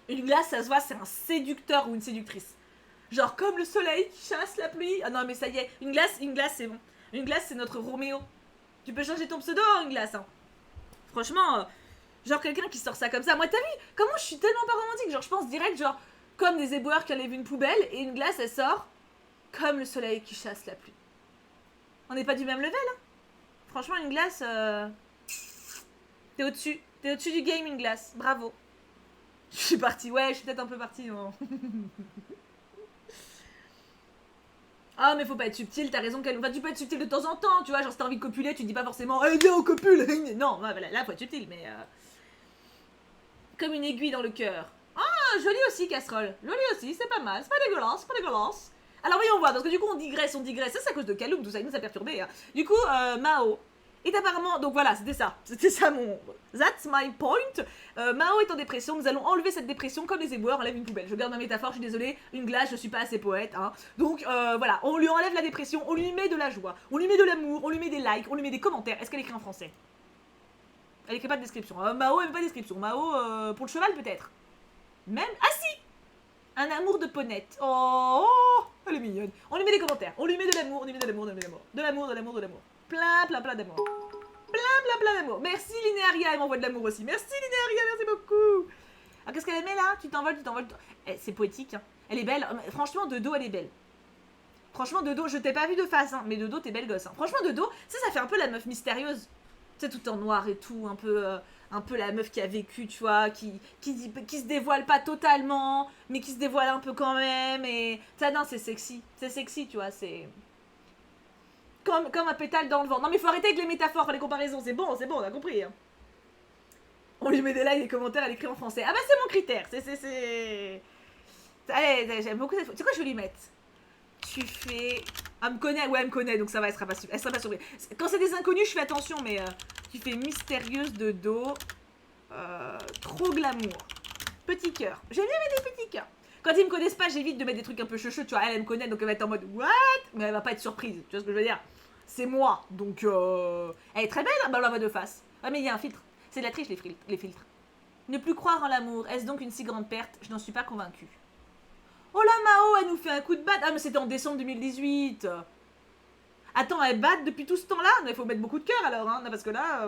Une glace, ça se voit, c'est un séducteur ou une séductrice. Genre comme le soleil qui chasse la pluie. Ah non, mais ça y est. Une glace, c'est bon. Une glace, c'est notre Roméo. Tu peux changer ton pseudo, une glace, hein. Franchement, Genre quelqu'un qui sort ça comme ça. Moi, t'as vu comment je suis tellement pas romantique? Genre, je pense direct, genre, comme des éboueurs qui enlèvent une poubelle et une glace, elle sort comme le soleil qui chasse la pluie. On n'est pas du même level, hein. Franchement, une glace, t'es au-dessus. T'es au-dessus du game, une glace. Bravo. Je suis partie. Ouais, je suis peut-être un peu partie. Non. Ah, mais faut pas être subtil, t'as raison, Kaloum. Enfin, tu peux être subtil de temps en temps, tu vois. Genre, si t'as envie de copuler, tu dis pas forcément, eh bien, on copule. Non, voilà, là, faut être subtil, mais. Comme une aiguille dans le cœur. Ah, joli aussi, casserole. Joli aussi, c'est pas mal. C'est pas dégueulasse, c'est pas dégueulasse. Alors, voyons voir, parce que du coup, on digresse. Ça, c'est à cause de Kaloum, tout ça, il nous a perturbé. Hein. Du coup, Mao est apparemment. Donc voilà, c'était ça. C'était ça mon. That's my point. Mao est en dépression. Nous allons enlever cette dépression comme les éboueurs enlèvent une poubelle. Je garde ma métaphore, je suis désolée. Une glace, je suis pas assez poète. Hein. Donc voilà, on lui enlève la dépression, on lui met de la joie, on lui met de l'amour, on lui met des likes, on lui met des commentaires. Est-ce qu'elle écrit en français? Elle écrit pas de description. Mao aime pas de description. Mao, pour le cheval peut-être. Même. Ah si! Un amour de ponette. Oh, elle est mignonne. On lui met des commentaires. On lui met de l'amour, on lui met de l'amour, de l'amour. De l'amour, de l'amour, de l'amour. Plein d'amour. Plein d'amour. Merci Linéaria, elle m'envoie de l'amour aussi. Merci Linéaria, merci beaucoup. Alors qu'est-ce qu'elle met là? Tu t'envoles. C'est poétique. Hein. Elle est belle. Franchement, de dos, elle est belle. Franchement, de dos, je t'ai pas vu de face, hein, mais de dos, t'es belle gosse. Hein. Franchement, de dos, ça fait un peu la meuf mystérieuse. Tu sais, tout en noir et tout, un peu la meuf qui a vécu, tu vois, qui se dévoile pas totalement, mais qui se dévoile un peu quand même, et... Ça, non, c'est sexy, tu vois, c'est... Comme un pétale dans le vent. Non, mais faut arrêter avec les métaphores, les comparaisons, c'est bon, on a compris. Hein. On lui met des likes, des commentaires, elle écrit en français. Ah bah, c'est mon critère, Allez, j'aime beaucoup cette fois. Tu sais quoi, je vais lui mettre? Tu fais... Ah, elle me connaît, donc ça va, elle sera pas surprise. Quand c'est des inconnus, je fais attention, mais tu fais mystérieuse de dos. Trop glamour. Petit cœur. J'aime bien mettre des petits cœurs. Quand ils me connaissent pas, j'évite de mettre des trucs un peu checheux, tu vois. Elle me connaît, donc elle va être en mode what? Mais elle va pas être surprise, tu vois ce que je veux dire? C'est moi, donc elle est très belle, bah on la voit de face. Ah, mais il y a un filtre. C'est de la triche, les filtres. Ne plus croire en l'amour, est-ce donc une si grande perte? Je n'en suis pas convaincue. Oh là, Mao, elle nous fait un coup de batte. Ah, mais c'était en décembre 2018. Attends, elle batte depuis tout ce temps-là? Il faut mettre beaucoup de cœur alors, hein, parce que là,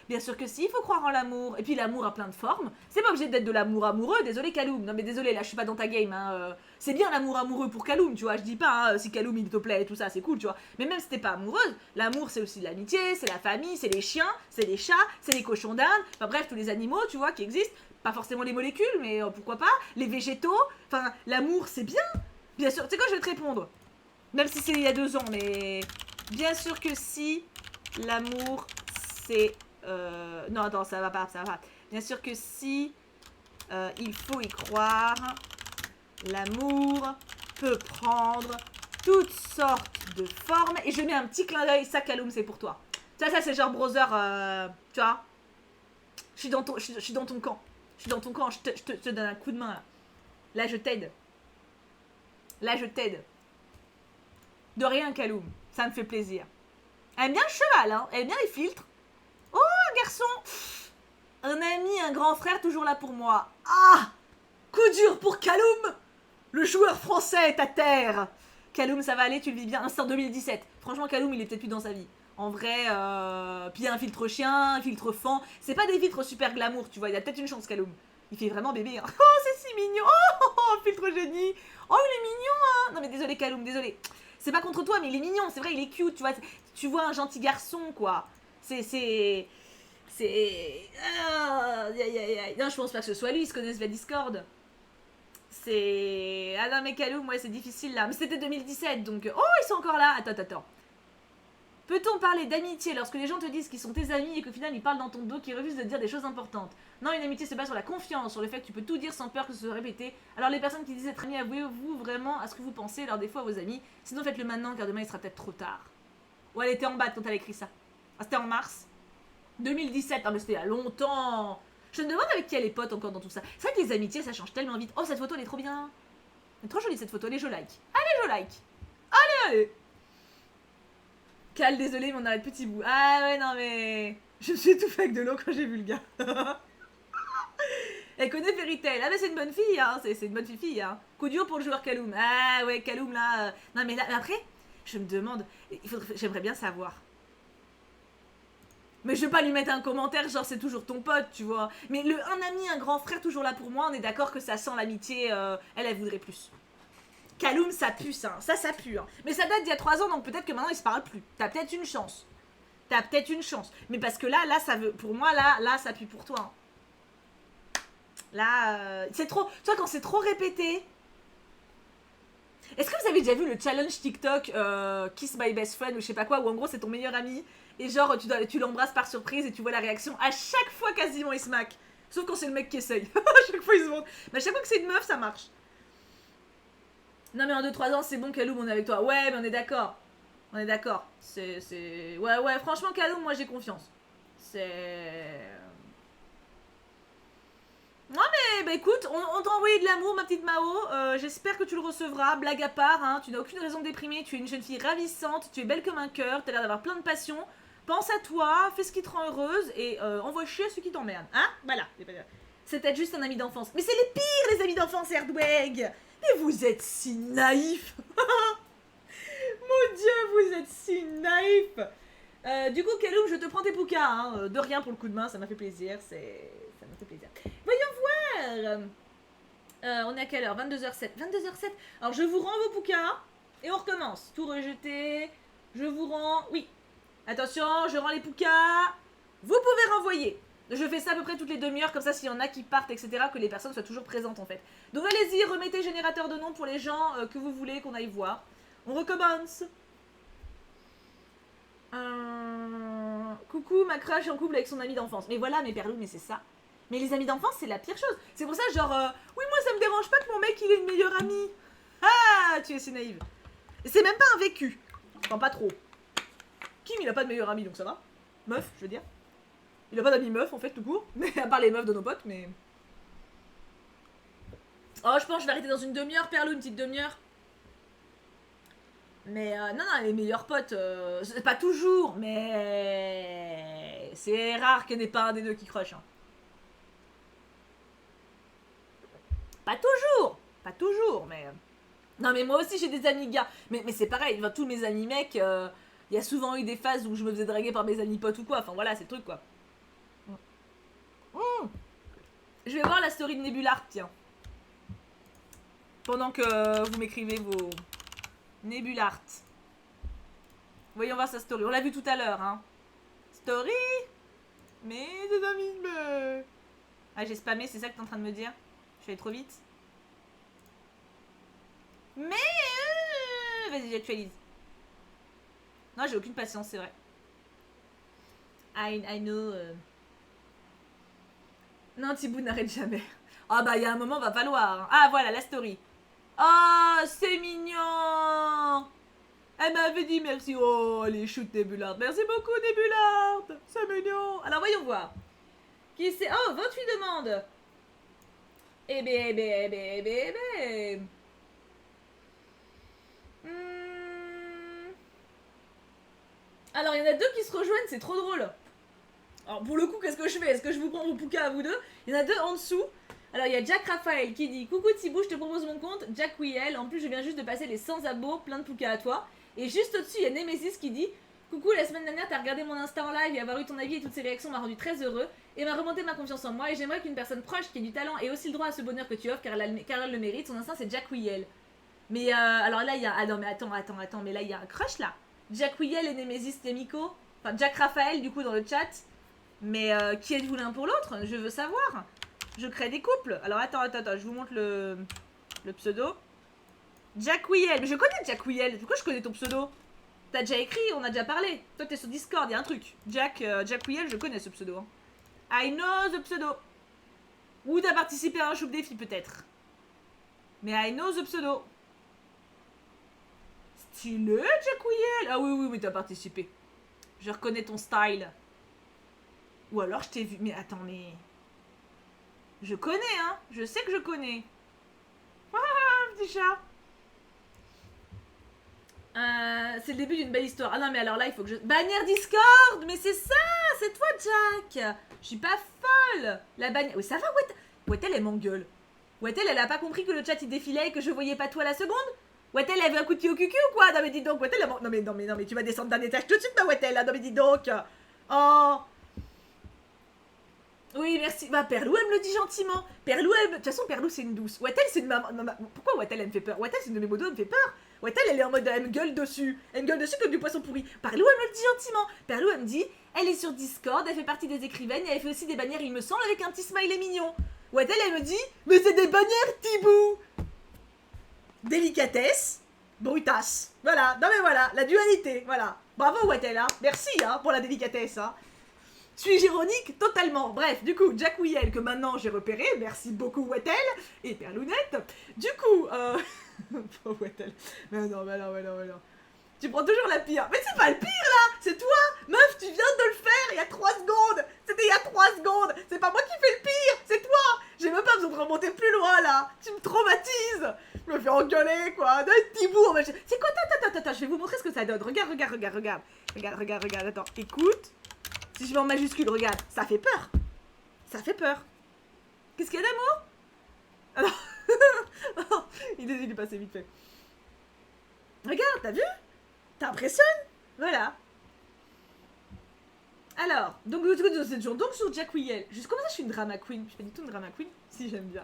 bien sûr que si, il faut croire en l'amour. Et puis l'amour a plein de formes. C'est pas obligé d'être de l'amour amoureux, désolé Kaloum. Non mais désolé, là je suis pas dans ta game. Hein. C'est bien l'amour amoureux pour Kaloum, tu vois. Je dis pas, hein, si Kaloum il te plaît et tout ça, c'est cool, tu vois. Mais même si t'es pas amoureuse, l'amour c'est aussi de l'amitié, c'est la famille, c'est les chiens, c'est les chats, c'est les cochons d'Inde. Enfin bref, tous les animaux, tu vois, qui existent. Pas forcément les molécules, mais pourquoi pas. Les végétaux. Enfin, l'amour c'est bien. Bien sûr, tu sais quoi, je vais te répondre. Même si c'est il y a 2 ans, mais... Bien sûr que si l'amour c'est... Non, attends, ça va pas. Bien sûr que si il faut y croire, l'amour peut prendre toutes sortes de formes. Et je mets un petit clin d'œil, ça Kaloum, c'est pour toi. Ça c'est genre brother, tu vois. Je suis dans ton camp. Je suis dans ton camp, je te donne un coup de main là. Là je t'aide. De rien Kaloum. Ça me fait plaisir. Elle aime bien le cheval, hein. Elle aime bien les filtres. Oh, un garçon. Un ami, un grand frère, toujours là pour moi. Ah, coup dur pour Kaloum. Le joueur français est à terre. Kaloum, ça va aller, tu le vis bien. C'est en 2017. Franchement, Kaloum, il est peut-être plus dans sa vie. En vrai, puis il y a un filtre chien, un filtre fan. C'est pas des filtres super glamour, tu vois. Il a peut-être une chance, Kaloum. Il fait vraiment bébé. Hein. Oh, c'est si mignon. Oh, filtre génie. Oh, il est mignon, hein. Non, mais désolé, Kaloum, désolé. C'est pas contre toi, mais il est mignon, c'est vrai, il est cute, tu vois. Tu vois un gentil garçon, quoi. Non, je pense pas que ce soit lui, ils se connaissent via Discord. Ah non, mais Kaloum, ouais, c'est difficile, là. Mais c'était 2017, donc... Oh, ils sont encore là. Attends. Peut-on parler d'amitié lorsque les gens te disent qu'ils sont tes amis et qu'au final ils parlent dans ton dos, qu'ils refusent de te dire des choses importantes? Non, une amitié se base sur la confiance, sur le fait que tu peux tout dire sans peur que ce soit répété. Alors les personnes qui disent être amis, avouez-vous vraiment à ce que vous pensez lors des fois à vos amis. Sinon faites-le maintenant car demain il sera peut-être trop tard. Ouais, elle était en bas quand elle a écrit ça. Ah, c'était en mars 2017, ah mais c'était il y a longtemps. Je me demande avec qui elle est pote encore dans tout ça. C'est vrai que les amitiés ça change tellement vite. Oh, cette photo elle est trop bien. Elle est trop jolie cette photo, allez je like. Allez. Cal, désolé, mais on arrête petit bout. Ah ouais, non mais... Je me suis étouffée avec de l'eau quand j'ai vu le gars. Elle connaît Fairy Tail. Ah mais c'est une bonne fille, hein. C'est une bonne fille, hein. Coup dur pour le joueur Kaloum. Ah ouais, Kaloum là... Non mais là, après, je me demande... J'aimerais bien savoir. Mais je vais pas lui mettre un commentaire genre c'est toujours ton pote, tu vois. Mais un ami, un grand frère toujours là pour moi, on est d'accord que ça sent l'amitié, elle voudrait plus. Kaloum, ça pue ça, ça pue. Hein. Mais ça date d'il y a 3 ans, donc peut-être que maintenant ils se parlent plus. T'as peut-être une chance. Mais parce que là ça veut, pour moi, là ça pue pour toi. Hein. Là, c'est trop, tu vois, quand c'est trop répété. Est-ce que vous avez déjà vu le challenge TikTok Kiss My Best Friend ou je sais pas quoi, où en gros c'est ton meilleur ami et genre tu l'embrasses par surprise et tu vois la réaction à chaque fois quasiment il se maque. Sauf quand c'est le mec qui essaye. À chaque fois il se monte. Mais à chaque fois que c'est une meuf ça marche. Non mais en 2-3 ans c'est bon Kaloum on est avec toi. Ouais mais on est d'accord. On est d'accord. C'est... Ouais franchement Kaloum moi j'ai confiance. C'est... Non mais bah écoute, on t'a envoyé de l'amour ma petite Mao, j'espère que tu le recevras, blague à part, hein, tu n'as aucune raison de déprimer, tu es une jeune fille ravissante, tu es belle comme un cœur, t'as l'air d'avoir plein de passion, pense à toi, fais ce qui te rend heureuse et envoie chier ceux qui t'emmerdent, hein, voilà. C'est peut-être juste un ami d'enfance, mais c'est les pires les amis d'enfance Erdweg. Mais vous êtes si naïfs. Mon dieu, vous êtes si naïfs. Du coup Kaloum je te prends tes poukas, hein, de rien pour le coup de main, ça m'a fait plaisir, ça m'a fait plaisir. Voyons voir. On est à quelle heure? 22h07. 22h07. Alors je vous rends vos poukas et on recommence. Tout rejeté. Je vous rends. Oui. Attention, je rends les poukas. Vous pouvez renvoyer. Je fais ça à peu près toutes les demi-heures, comme ça s'il y en a qui partent, etc., que les personnes soient toujours présentes en fait. Donc allez-y, remettez générateur de nom pour les gens que vous voulez qu'on aille voir. On recommence. Coucou, ma crush en couple avec son ami d'enfance. Mais voilà, mes perlous, mais c'est ça. Mais les amis d'enfance, c'est la pire chose. C'est pour ça, genre, oui, moi, ça me dérange pas que mon mec, il ait une meilleure amie. Ah, tu es si naïve. C'est même pas un vécu. Enfin, pas trop. Kim, il a pas de meilleure amie, donc ça va. Meuf, je veux dire. Il a pas d'amis meuf, en fait, tout court. Mais à part les meufs de nos potes, mais... Oh, je pense que je vais arrêter dans une demi-heure, perlou, une petite demi-heure. Mais non, les meilleurs potes, c'est pas toujours, mais... C'est rare qu'il n'y ait pas un des deux qui crush, hein. Pas toujours, mais... Non mais moi aussi j'ai des amis gars, mais c'est pareil, enfin, tous mes amis mecs, il y a souvent eu des phases où je me faisais draguer par mes amis potes ou quoi, enfin voilà, c'est le truc quoi. Je vais voir la story de Nebulart, tiens. Pendant que vous m'écrivez vos... Nebulart. Voyons voir sa story, on l'a vu tout à l'heure, hein. Story. Mais des amis, mais... Ah j'ai spammé, c'est ça que t'es en train de me dire? Je suis allée trop vite. Mais... Vas-y, j'actualise. Non, j'ai aucune patience, c'est vrai. I know... Non, Thibaut n'arrête jamais. Ah bah, il y a un moment, va falloir. Hein. Ah, voilà, la story. Oh, c'est mignon. Elle m'avait dit merci. Oh, les shoots Nebulard. Merci beaucoup, Nebulard. C'est mignon. Alors, voyons voir. Qui c'est? Oh, 28 demandes. Eh ben. Alors, il y en a deux qui se rejoignent, c'est trop drôle. Alors, pour le coup, qu'est-ce que je fais? Est-ce que je vous prends vos poukas à vous deux? Il y en a deux en dessous. Alors, il y a Jack Raphaël qui dit: coucou Thibaut, je te propose mon compte, Jack Wiel. En plus, je viens juste de passer les 100 abos, plein de poukas à toi. Et juste au-dessus, il y a Nemesis qui dit: coucou, la semaine dernière, t'as regardé mon Insta en live et avoir eu ton avis et toutes ces réactions m'a rendu très heureux et m'a remonté ma confiance en moi. Et j'aimerais qu'une personne proche qui ait du talent ait aussi le droit à ce bonheur que tu offres car elle le mérite. Son instinct, c'est Jack Wiel. Mais alors là, il y a. Ah non, mais attends, mais là, il y a un crush là. Jack Wiel et Nemesis Temico. Enfin, Jack Raphaël, du coup, dans le chat. Mais qui êtes-vous l'un pour l'autre? Je veux savoir. Je crée des couples. Alors attends, je vous montre le pseudo. Jack Wiel. Mais je connais Jack Wiel. Pourquoi je connais ton pseudo? T'as déjà écrit, on a déjà parlé. Toi, t'es sur Discord, il y a un truc. Jack Wiel, je connais ce pseudo. Hein. I know the pseudo. Ou t'as participé à un show défi, peut-être. Mais I know the pseudo. Stylé, Jack Wiel. Ah oui, mais t'as participé. Je reconnais ton style. Ou alors je t'ai vu... Mais attends, mais... Je connais, hein. Je sais que je connais. Ah, petit chat. C'est le début d'une belle histoire. Ah non, mais alors là, il faut que je... Bannière Discord. Mais c'est ça. C'est toi, Jack. Je suis pas folle. La bannière... Oui, ça va, Wetel, elle m'engueule. Wetel, elle a pas compris que le chat, il défilait et que je voyais pas toi à la seconde. Wetel, elle veut un coup de pied au cucu ou quoi? Non, mais dis donc, Wetel, non, mais tu vas descendre d'un étage tout de suite, ma Wetel. Non, mais dis donc. Oh. Oui, merci. Bah, Perlou, elle me le dit gentiment. Perlou, elle... De toute façon, Perlou, c'est une douce. Wattel, c'est une maman... Pourquoi Wattel, elle me fait peur? Wattel, c'est une de mes modos, elle me fait peur. Wattel, elle est en mode... Elle me gueule dessus. Elle me gueule dessus comme du poisson pourri. Perlou, elle me le dit gentiment. Perlou, elle me dit... Elle est sur Discord, elle fait partie des écrivaines et elle fait aussi des bannières, il me semble, avec un petit smiley mignon. Wattel, elle me dit... Mais c'est des bannières, Tibou. Délicatesse, brutasse. Voilà. Non mais voilà, la dualité. Voilà. Bravo, Wattel, hein. Merci, hein, pour la délicatesse, hein. Suis-je ironique? Totalement. Bref, du coup, Jack Wiel, que maintenant j'ai repéré, merci beaucoup Wattel, et Perlounette. Du coup, Pauvre Wattel. Mais non, mais non, mais non, mais non. Tu prends toujours la pire. Mais c'est pas le pire là, c'est toi. Meuf, tu viens de le faire il y a 3 secondes. C'était il y a 3 secondes. C'est pas moi qui fais le pire, c'est toi. J'ai même pas besoin de remonter plus loin là. Tu me traumatises. Je me fais engueuler quoi. D'un petit bout. C'est quoi? Attends, je vais vous montrer ce que ça donne. Regarde. Regarde. Attends, écoute. Si je mets en majuscule, regarde, ça fait peur. Ça fait peur. Qu'est-ce qu'il y a d'amour? Alors, il est passé vite fait. Regarde, t'as vu? T'impressionnes? Voilà. Alors, donc c'est toujours donc sur Jack Wiel. Comment ça je suis une drama queen? Je suis pas du tout une drama queen. Si, j'aime bien.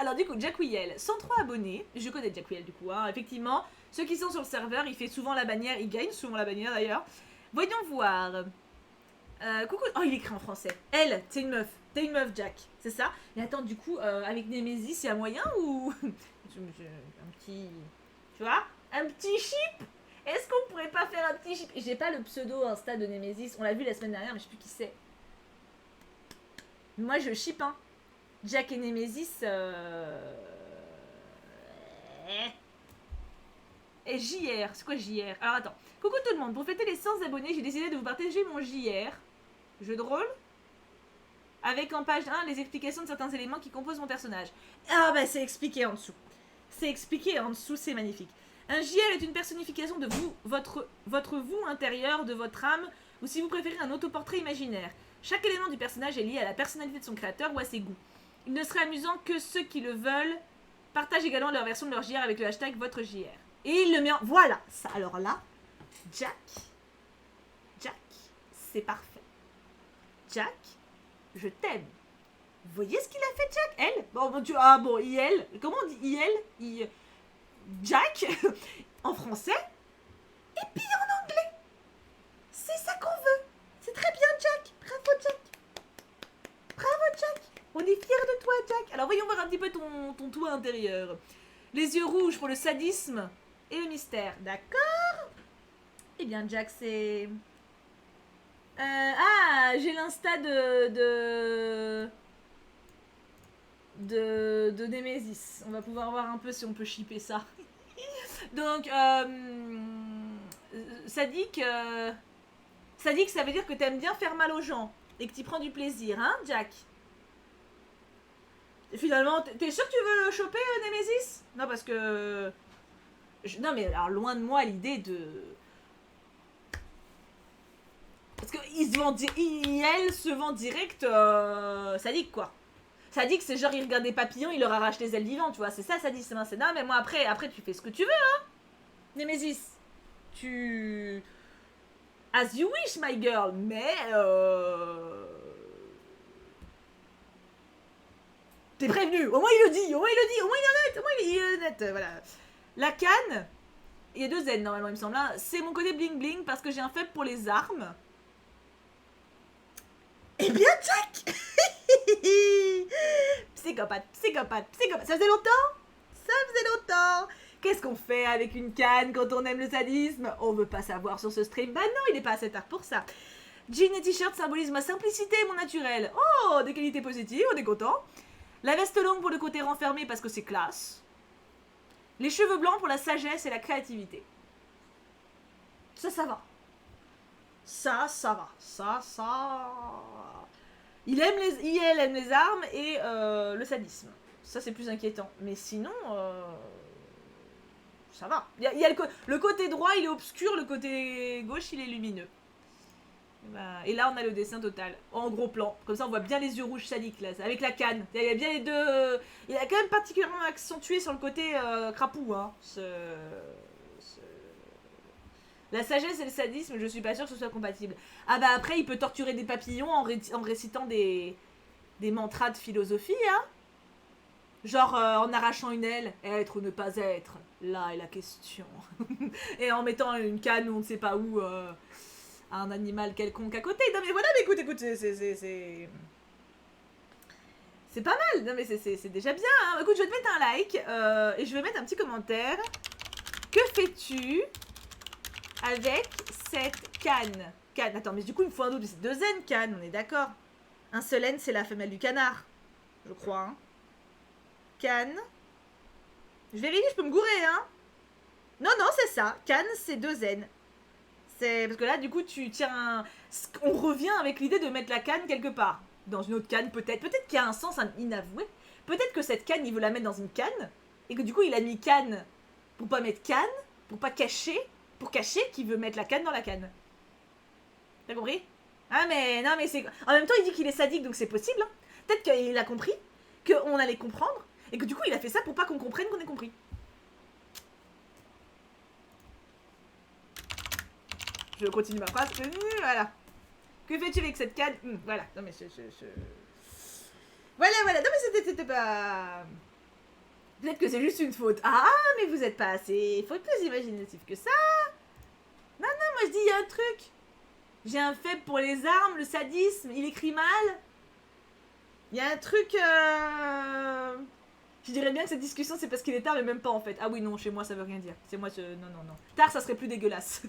Alors du coup, Jack Wiel, 103 abonnés. Je connais Jack Wiel du coup, hein. Effectivement. Ceux qui sont sur le serveur, il fait souvent la bannière, il gagne souvent la bannière d'ailleurs. Voyons voir. Coucou. Oh, il écrit en français. Elle, t'es une meuf. T'es une meuf, Jack. C'est ça? Mais attends, du coup, avec Nemesis, il y a moyen ou... un petit... Tu vois? Un petit chip? Est-ce qu'on pourrait pas faire un petit chip? J'ai pas le pseudo Insta de Nemesis. On l'a vu la semaine dernière, mais je sais plus qui c'est. Moi, je chip, hein. Jack et Nemesis... Et JR. C'est quoi JR? Alors, attends. Coucou tout le monde. Pour fêter les 100 abonnés, j'ai décidé de vous partager mon JR. Jeu de rôle, avec en page 1 les explications de certains éléments qui composent mon personnage. Ah bah c'est expliqué en dessous. C'est expliqué en dessous, c'est magnifique. Un JR est une personnification de vous, votre vous intérieur, de votre âme, ou si vous préférez un autoportrait imaginaire. Chaque élément du personnage est lié à la personnalité de son créateur ou à ses goûts. Il ne serait amusant que ceux qui le veulent partagent également leur version de leur JR avec le hashtag votre JR. Et il le met en... Voilà, ça, alors là, Jack, c'est parfait. Jack, je t'aime. Vous voyez ce qu'il a fait, Jack? Elle? Bon, ah bon, IL. Comment on dit IL? Jack, en français, et puis en anglais. C'est ça qu'on veut. C'est très bien, Jack. Bravo, Jack. Bravo, Jack. On est fiers de toi, Jack. Alors, voyons voir un petit peu ton toit intérieur. Les yeux rouges pour le sadisme et le mystère. D'accord? Eh bien, Jack, c'est... j'ai l'insta de Nemesis. On va pouvoir voir un peu si on peut shipper ça. Donc, sadique, ça veut dire que t'aimes bien faire mal aux gens et que tu prends du plaisir, hein, Jack? Et finalement, t'es sûr que tu veux le choper, Nemesis? Non, parce que... Non, mais alors, loin de moi l'idée de... Parce que elle se vend direct sadique, quoi. Sadique, c'est genre, il regarde des papillons, il leur arrache les ailes vivants, tu vois. C'est ça, sadique, c'est non, mais moi, après, tu fais ce que tu veux, hein. Nemesis, tu... As you wish, my girl, mais... T'es prévenu, au moins il le dit, au moins il est honnête, voilà. La canne, il y a 2 Z normalement, il me semble, hein. C'est mon côté bling bling parce que j'ai un faible pour les armes. Eh bien, Jack. Psychopathe. Ça faisait longtemps. Qu'est-ce qu'on fait avec une canne quand on aime le sadisme? On veut pas savoir sur ce stream. Bah non, il est pas assez tard pour ça. Jean et t-shirt symbolisent ma simplicité et mon naturel. Oh, des qualités positives, on est content. La veste longue pour le côté renfermé parce que c'est classe. Les cheveux blancs pour la sagesse et la créativité. Ça va. Ça va. Il aime les armes et le sadisme. Ça, c'est plus inquiétant. Mais sinon, ça va. Il y a le côté droit, il est obscur. Le côté gauche, il est lumineux. Et là, on a le dessin total. En gros plan. Comme ça, on voit bien les yeux rouges sadiques, là. Avec la canne. Il y a bien les deux... Il a quand même particulièrement accentué sur le côté crapaud, hein. La sagesse et le sadisme, je suis pas sûre que ce soit compatible. Ah bah après, il peut torturer des papillons en récitant des mantras de philosophie, hein. Genre en arrachant une aile, être ou ne pas être, là est la question. Et en mettant une canne ou on ne sait pas où à un animal quelconque à côté. Non mais voilà, mais écoute, c'est pas mal, non mais c'est déjà bien. Hein. Écoute, je vais te mettre un like et je vais mettre un petit commentaire. Que fais-tu avec cette canne? Canne, attends, mais du coup il me faut un doute, c'est 2 N canne, on est d'accord. Un seul N c'est la femelle du canard, je crois. Hein. Canne. Je vérifie, je peux me gourer, hein. Non, c'est ça. Canne, c'est 2 N. C'est parce que là, du coup, tu tiens un... On revient avec l'idée de mettre la canne quelque part. Dans une autre canne, peut-être. Peut-être qu'il y a un sens inavoué. Peut-être que cette canne, il veut la mettre dans une canne. Et que du coup, il a mis canne pour pas mettre canne. Pour pas cacher. Pour cacher qu'il veut mettre la canne dans la canne. T'as compris? Ah, mais non, mais c'est... En même temps, il dit qu'il est sadique, donc c'est possible. Hein. Peut-être qu'il a compris qu'on allait comprendre. Et que du coup, il a fait ça pour pas qu'on comprenne qu'on ait compris. Je continue ma phrase. Voilà. Que fais-tu avec cette canne? Voilà. Non, mais Voilà. Non, mais c'était pas... Peut-être que c'est juste une faute. Ah, mais vous êtes pas assez... Faut plus imaginatif que ça. Non, moi je dis, il y a un truc. J'ai un faible pour les armes, le sadisme, il écrit mal. Il y a un truc... Je dirais bien que cette discussion c'est parce qu'il est tard mais même pas en fait. Ah oui non, chez moi ça veut rien dire. C'est moi non. Tard ça serait plus dégueulasse.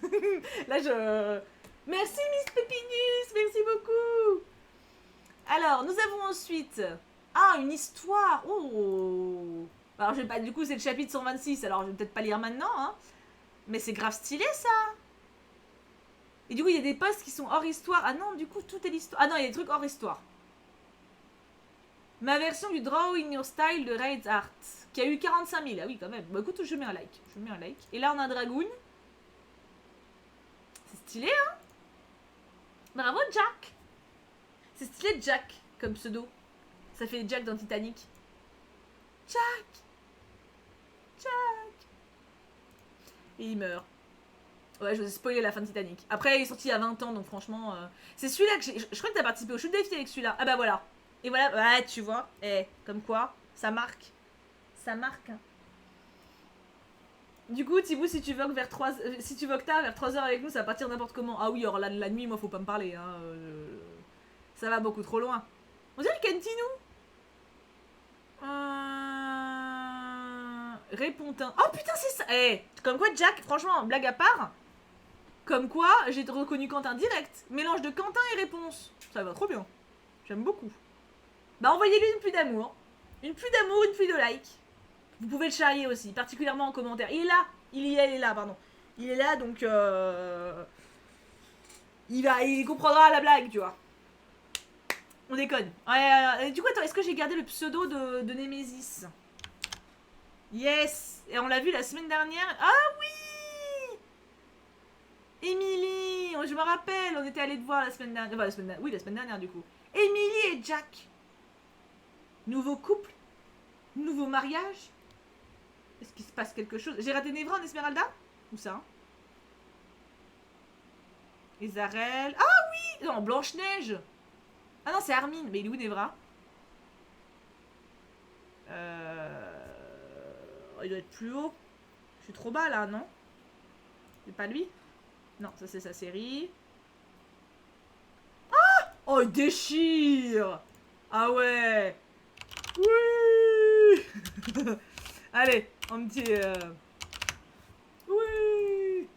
Là je... Merci Miss Pépinus, merci beaucoup. Alors nous avons ensuite... Ah une histoire. Oh. Alors je vais pas... Du coup c'est le chapitre 126 alors je vais peut-être pas lire maintenant hein. Mais c'est grave stylé ça. Et du coup il y a des posts qui sont hors histoire. Ah non du coup tout est l'histoire. Ah non il y a des trucs hors histoire. Ma version du Draw in Your Style de Raid Art, qui a eu 45 000. Ah oui, quand même. Bah écoute, je mets un like. Et là, on a un dragoon. C'est stylé, hein? Bravo, Jack! C'est stylé, Jack, comme pseudo. Ça fait Jack dans Titanic. Jack! Et il meurt. Ouais, je vous ai spoilé la fin de Titanic. Après, il est sorti il y a 20 ans, donc franchement... C'est celui-là que j'ai... Je crois que t'as participé au shoot défi avec celui-là. Ah bah voilà. Et voilà, ouais, tu vois, comme quoi, ça marque. Ça marque. Hein. Du coup, Thibaut, si tu vogues vers 3... si tu vogues tard, vers 3h avec nous, ça va partir n'importe comment. Ah oui, alors la nuit, moi, faut pas me parler. Hein. Ça va beaucoup trop loin. On dirait Kentinou. Répontin. Oh putain, c'est ça. Comme quoi, Jack, franchement, blague à part. Comme quoi, j'ai reconnu Quentin direct. Mélange de Quentin et réponse. Ça va trop bien. J'aime beaucoup. Bah envoyez-lui une pluie d'amour. Une pluie d'amour, une pluie de likes. Vous pouvez le charrier aussi, particulièrement en commentaire. Il est là. Il est là, pardon. Il est là, donc... Il comprendra la blague, tu vois. On déconne. Du coup, attends, est-ce que j'ai gardé le pseudo de Nemesis? Yes. Et on l'a vu la semaine dernière. Ah oui, Émilie. Je me rappelle, on était allés te voir la semaine dernière. Oui, la semaine dernière, du coup. Émilie et Jack. Nouveau couple? Nouveau mariage? Est-ce qu'il se passe quelque chose? J'ai raté Névra en Esmeralda? Où ça? Isarel. Ah oui! Non, Blanche-Neige! Ah non, c'est Armin. Mais il est où Névra? Il doit être plus haut. Je suis trop bas là, non? C'est pas lui? Non, ça c'est sa série. Ah! Oh, il déchire! Ah ouais! Oui. Allez, un petit... Oui.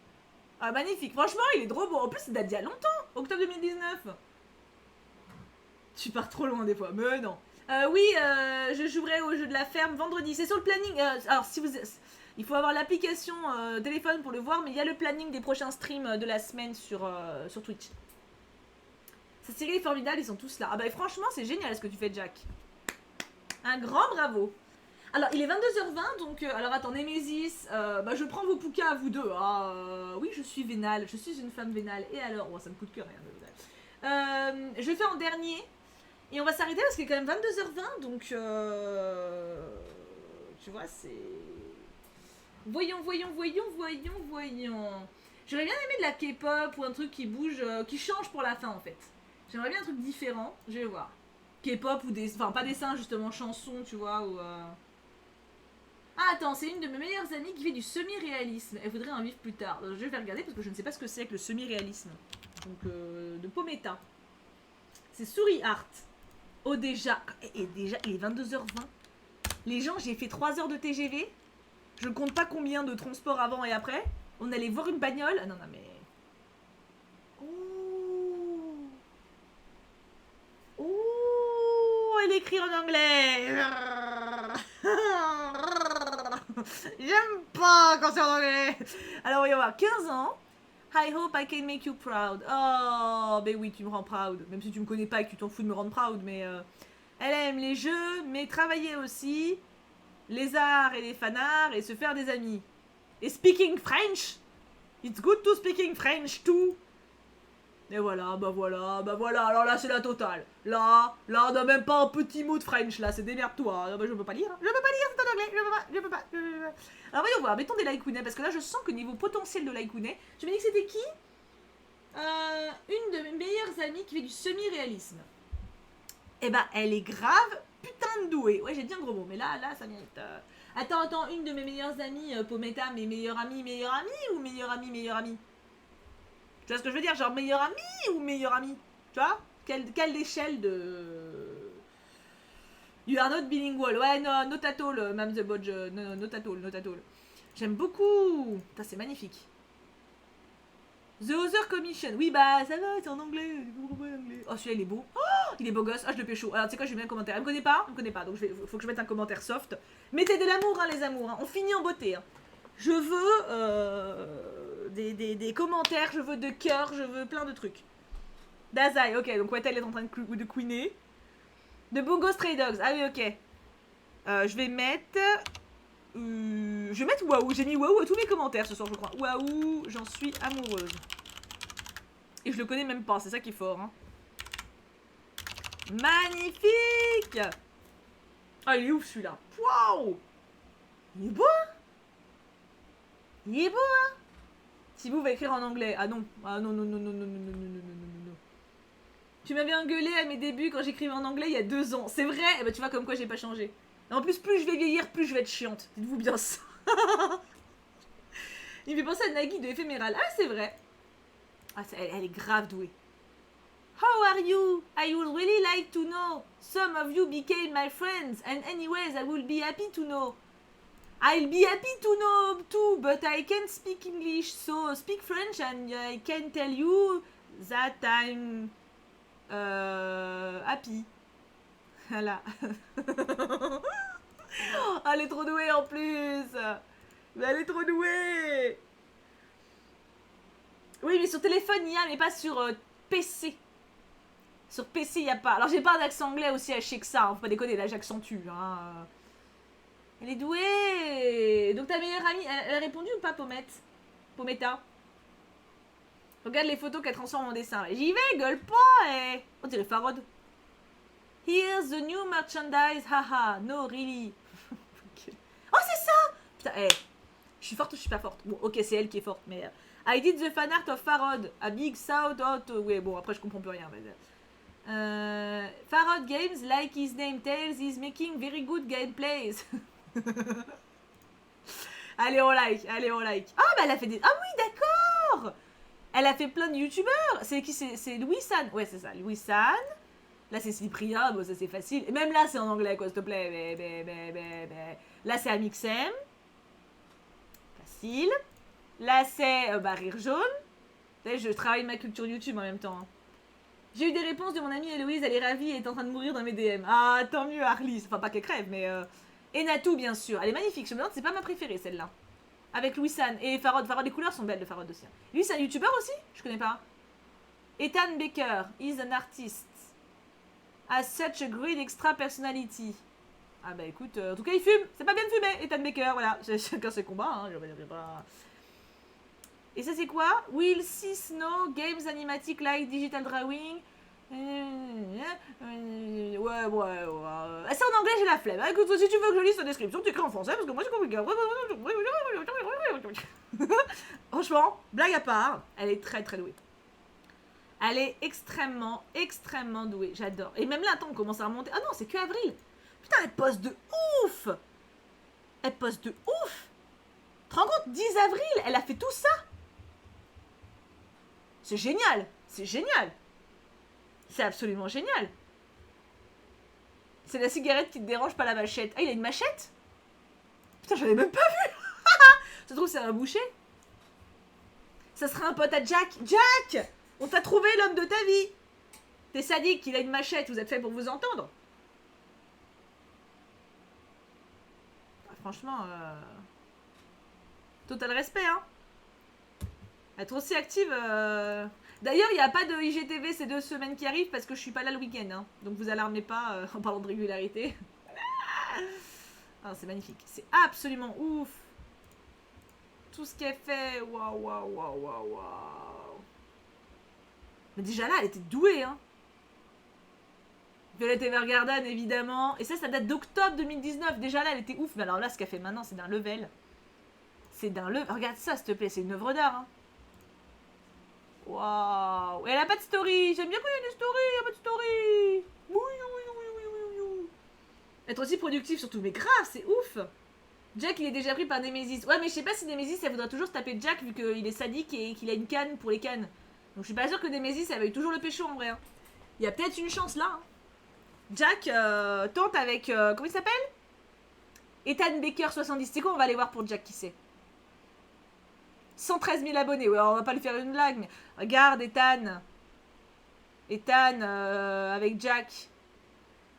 Ah, magnifique. Franchement, il est trop beau. En plus, c'est date d'il y a longtemps. Octobre 2019. Tu pars trop loin des fois. Mais non. Oui, je jouerai au jeu de la ferme vendredi. C'est sur le planning. Alors, si vous... Il faut avoir l'application téléphone pour le voir, mais il y a le planning des prochains streams de la semaine sur Twitch. Cette série est formidable, ils sont tous là. Ah bah franchement, c'est génial ce que tu fais, Jack. Un grand bravo. Alors, il est 22h20, donc... alors, attends, Némésis, je prends vos poucas à vous deux. Oui, je suis vénale, je suis une femme vénale. Et alors... Oh, ça me coûte que rien, je fais en dernier. Et on va s'arrêter parce qu'il est quand même 22h20, donc... tu vois, c'est... Voyons. J'aurais bien aimé de la K-pop ou un truc qui bouge, qui change pour la fin en fait. J'aimerais bien un truc différent, je vais voir. K-pop ou des... Enfin, pas des dessins, justement, chansons, tu vois, ou... Ah, attends, c'est une de mes meilleures amies qui fait du semi-réalisme. Elle voudrait en vivre plus tard. Je vais regarder parce que je ne sais pas ce que c'est que le semi-réalisme. Donc, de Pometa. C'est Souris Art. Oh, déjà. Et déjà, il est 22h20. Les gens, j'ai fait 3 heures de TGV. Je compte pas combien de transports avant et après. On allait voir une bagnole. Ah non, non, mais... Oh, elle écrit en anglais. J'aime pas quand c'est en anglais. Alors, voyons voir. 15 ans. I hope I can make you proud. Oh, ben oui, tu me rends proud. Même si tu me connais pas et que tu t'en fous de me rendre proud. Mais elle aime les jeux, mais travailler aussi. Les arts et les fanarts et se faire des amis. Et speaking French. It's good to speaking French too. Et voilà, bah voilà, bah voilà. Alors là, c'est la totale. Là, on n'a même pas un petit mot de French, là. C'est démerde-toi. Ah, bah, je peux pas lire. Je peux pas lire, c'est en anglais. Je peux pas. Alors, voyons voir. Mettons des Laikunais, parce que là, je sens que niveau potentiel de Laikunais, tu me dis que c'était qui une de mes meilleures amies qui fait du semi-réalisme. Eh ben, elle est grave putain de douée. Ouais, j'ai dit un gros mot, mais là, ça mérite. Attends, une de mes meilleures amies, Pometa, mes meilleures amies ou meilleure amie. Tu vois ce que je veux dire? Genre meilleur ami ou meilleur ami? Tu vois? Quelle échelle de... You are not bilingual. Ouais, non, not at all, Mam the Bodge. Non, not at all. J'aime beaucoup. Putain, c'est magnifique. The Other Commission. Oui, bah, ça va, c'est en anglais. Oh, celui-là, il est beau. Oh, il est beau gosse. Ah, je le pécho. Alors, tu sais quoi, je vais mettre un commentaire. Elle me connaît pas. Donc, faut que je mette un commentaire soft. Mettez de l'amour, hein, les amours. Hein. On finit en beauté. Hein. Je veux des commentaires, je veux de cœur, je veux plein de trucs. Dazai, ok, donc Wattel est en train de queener. De Bongo Stray Dogs, ah oui, ok. Je vais mettre... je vais mettre Waouh, j'ai mis Waouh à tous mes commentaires ce soir, je crois. Waouh, j'en suis amoureuse. Et je le connais même pas, c'est ça qui est fort. Hein. Magnifique. Ah, il est ouf celui-là. Waouh. Il est beau, hein. Il est beau, hein. Thibaut va écrire en anglais. Ah non. Ah non. Tu m'avais engueulé à mes débuts quand j'écrivais en anglais il y a 2 ans. C'est vrai. Eh ben, tu vois comme quoi j'ai pas changé. Et en plus, plus je vais vieillir, plus je vais être chiante. Dites-vous bien ça. Il me fait penser à Nagui de Éphéméral. Ah, c'est vrai. Ah, elle est grave douée. How are you? I would really like to know. Some of you became my friends. And anyways, I will be happy to know. I'll be happy to know too, but I can't speak English, so speak French and I can tell you that I'm happy. Voilà. Elle est trop douée en plus. Mais elle est trop douée. Oui, mais sur téléphone il y a, mais pas sur PC. Sur PC il n'y a pas. Alors j'ai pas d'accent anglais aussi à chier que ça. Hein. Faut pas déconner, là j'accentue. Hein. Elle est douée. Donc ta meilleure amie, elle a répondu ou pas, Pometa? Regarde les photos qu'elle transforme en dessin. J'y vais, gueule pas, eh. On dirait Farod. Here's the new merchandise, haha. No, really. Okay. Oh, c'est ça. Putain, eh. Je suis forte ou je suis pas forte? Bon, ok, c'est elle qui est forte, mais... I did the fan art of Farod. A big shout out. Ouais, bon, après je comprends plus rien, mais... Farod Games, like his name tells, is making very good gameplays. Allez, on like. Ah, bah elle a fait des... Ah oui, d'accord. Elle a fait plein de youtubeurs. C'est qui? C'est Louis San. Ouais, c'est ça, Louis San. Là, c'est Cyprien. Bon, ça, c'est facile. Et même là, c'est en anglais, quoi, s'il te plaît. Là, c'est Amixem. Facile. Là, c'est Rire Jaune. Je travaille ma culture YouTube en même temps. Hein. J'ai eu des réponses de mon amie Héloïse. Elle est ravie et est en train de mourir dans mes DM. Ah, tant mieux, Arlis. Enfin, pas qu'elle crève, mais... Et Natou, bien sûr. Elle est magnifique. Je me demande, c'est pas ma préférée, celle-là. Avec Louis San. Et Farod. Farod, les couleurs sont belles de Farod aussi. Lui, c'est un youtubeur aussi? Je connais pas. Ethan Baker. He's an artist. Has such a great extra personality. Ah bah écoute, en tout cas, il fume. C'est pas bien de fumer, Ethan Baker. Voilà. Chacun ses combats, hein. Je vais pas... Et ça, c'est quoi? Will see snow, games animatic like digital drawing. Ouais. C'est en anglais, j'ai la flemme. Écoute, si tu veux que je lise la description, tu écris en français parce que moi j'ai compliqué. Franchement, blague à part, elle est très très douée. Elle est extrêmement, extrêmement douée. J'adore. Et même là, attends, on commence à remonter. Ah non, c'est que avril. Putain, elle poste de ouf. Elle poste de ouf. Tu te rends compte, 10 avril, elle a fait tout ça. C'est génial. C'est génial. C'est absolument génial. C'est la cigarette qui te dérange, pas la machette. Ah, il a une machette? Putain, j'en ai même pas vu. Ça se trouve, c'est un boucher. Ça serait un pote à Jack. Jack! On t'a trouvé l'homme de ta vie. T'es sadique, il a une machette, vous êtes fait pour vous entendre. Ah, franchement, total respect, hein. Être aussi active. D'ailleurs, il n'y a pas de IGTV ces 2 semaines qui arrivent parce que je suis pas là le week-end. Hein. Donc vous alarmez pas en parlant de régularité. Ah, c'est magnifique. C'est absolument ouf. Tout ce qu'elle fait. Waouh, waouh, waouh, waouh, waouh. Mais déjà là, elle était douée, hein. Violet Evergarden, évidemment. Et ça date d'octobre 2019. Déjà là, elle était ouf. Mais alors là, ce qu'elle fait maintenant, c'est d'un level. C'est d'un level. Regarde ça, s'il te plaît. C'est une œuvre d'art, hein. Waouh. Et elle a pas de story. J'aime bien quand il y a des stories. Il n'y a pas de story. Oui, oui, oui, oui, oui, oui. Être aussi productif, surtout. Mais grave, c'est ouf. Jack, il est déjà pris par Nemesis. Ouais, mais je sais pas si Nemesis, elle voudra toujours se taper Jack vu qu'il est sadique et qu'il a une canne pour les cannes. Donc je suis pas sûre que Nemesis, elle va eu toujours le pécho en vrai. Hein. Il y a peut-être une chance là. Hein. Jack tente avec. Comment il s'appelle? Ethan Baker 70. C'est quoi? On va aller voir pour Jack qui c'est. 113 000 abonnés. Ouais, on va pas lui faire une blague, mais regarde Ethan. Ethan avec Jack.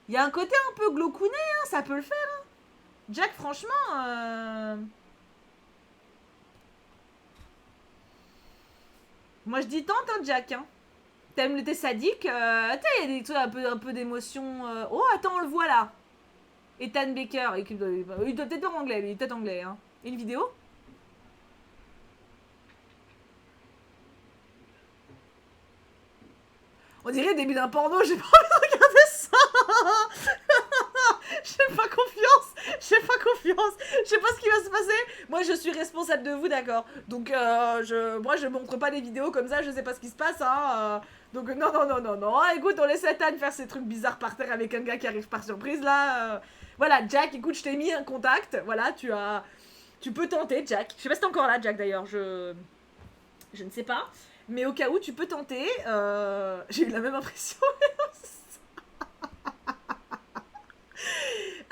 Il y a un côté un peu glaucounet, hein, ça peut le faire. Hein. Jack, franchement. Moi je dis tente, hein, Jack. Hein. T'aimes le thé sadique. Attends, il y a des trucs un peu d'émotion. Oh, attends, on le voit là. Ethan Baker. Il doit peut-être en anglais, lui. Il est peut-être anglais. Hein. Une vidéo. On dirait le début d'un porno. J'ai pas envie de regarder ça. J'ai pas confiance. J'ai pas confiance. Je sais pas ce qui va se passer. Moi, je suis responsable de vous, d'accord. Donc, moi, je montre pas des vidéos comme ça. Je sais pas ce qui se passe. Hein. Donc, non, non, non, non, non. Écoute, on laisse Ethan faire ses trucs bizarres par terre avec un gars qui arrive par surprise, là. Voilà, Jack, écoute, je t'ai mis un contact. Voilà, tu peux tenter, Jack. Je sais pas si t'es encore là, Jack, d'ailleurs. Je ne sais pas. Mais au cas où, tu peux tenter. J'ai eu la même impression.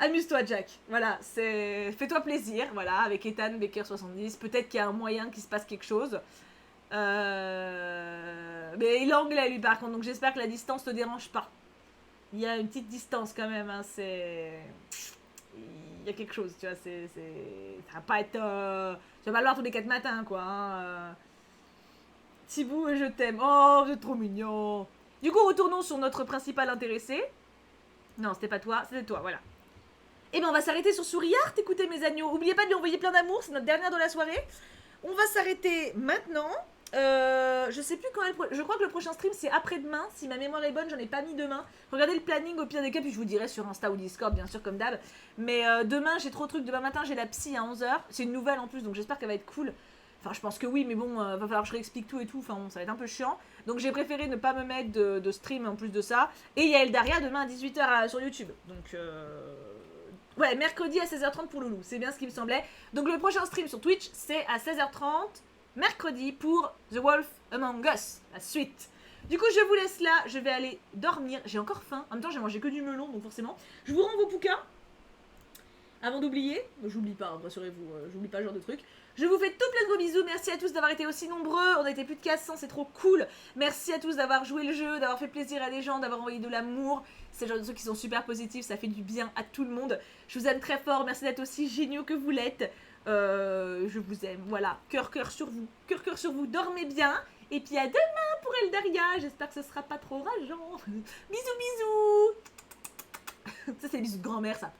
Amuse-toi, Jack. Voilà, fais-toi plaisir. Voilà, avec Ethan Baker 70. Peut-être qu'il y a un moyen qu'il se passe quelque chose. Mais il est anglais, lui, par contre. Donc j'espère que la distance te dérange pas. Il y a une petite distance quand même. Hein, il y a quelque chose, tu vois. Ça va pas être. Tu vas pas le voir tous les 4 matins, quoi. Hein, Thibaut, je t'aime. Oh, vous êtes trop mignon. Du coup, retournons sur notre principal intéressé. Non, c'était pas toi, c'était toi, voilà. Et ben, on va s'arrêter sur Souriart, écoutez mes agneaux. Oubliez pas de lui envoyer plein d'amour, c'est notre dernière de la soirée. On va s'arrêter maintenant. Je sais plus quand je crois que le prochain stream c'est après-demain. Si ma mémoire est bonne, j'en ai pas mis demain. Regardez le planning au pire des cas, puis je vous dirai sur Insta ou Discord, bien sûr, comme d'hab. Mais demain, j'ai trop de trucs. Demain matin, j'ai la psy à 11h. C'est une nouvelle en plus, donc j'espère qu'elle va être cool. Enfin, je pense que oui, mais bon, va falloir que je réexplique tout et tout. Enfin, bon, ça va être un peu chiant. Donc, j'ai préféré ne pas me mettre de stream en plus de ça. Et il y a Eldaria demain à 18h sur YouTube. Donc, ouais, mercredi à 16h30 pour Loulou. C'est bien ce qui me semblait. Donc, le prochain stream sur Twitch, c'est à 16h30, mercredi, pour The Wolf Among Us, la suite. Du coup, je vous laisse là. Je vais aller dormir. J'ai encore faim. En même temps, j'ai mangé que du melon, donc forcément. Je vous rends vos poucas. Avant d'oublier, j'oublie pas, rassurez-vous, j'oublie pas ce genre de truc. Je vous fais tout plein de gros bisous, merci à tous d'avoir été aussi nombreux, on a été plus de 400, c'est trop cool. Merci à tous d'avoir joué le jeu, d'avoir fait plaisir à des gens, d'avoir envoyé de l'amour. C'est le genre de trucs qui sont super positifs, ça fait du bien à tout le monde. Je vous aime très fort, merci d'être aussi géniaux que vous l'êtes. Je vous aime, voilà, cœur sur vous, dormez bien. Et puis à demain pour Eldaria, j'espère que ce sera pas trop rageant. Bisous, bisous. Ça c'est les bisous de grand-mère ça.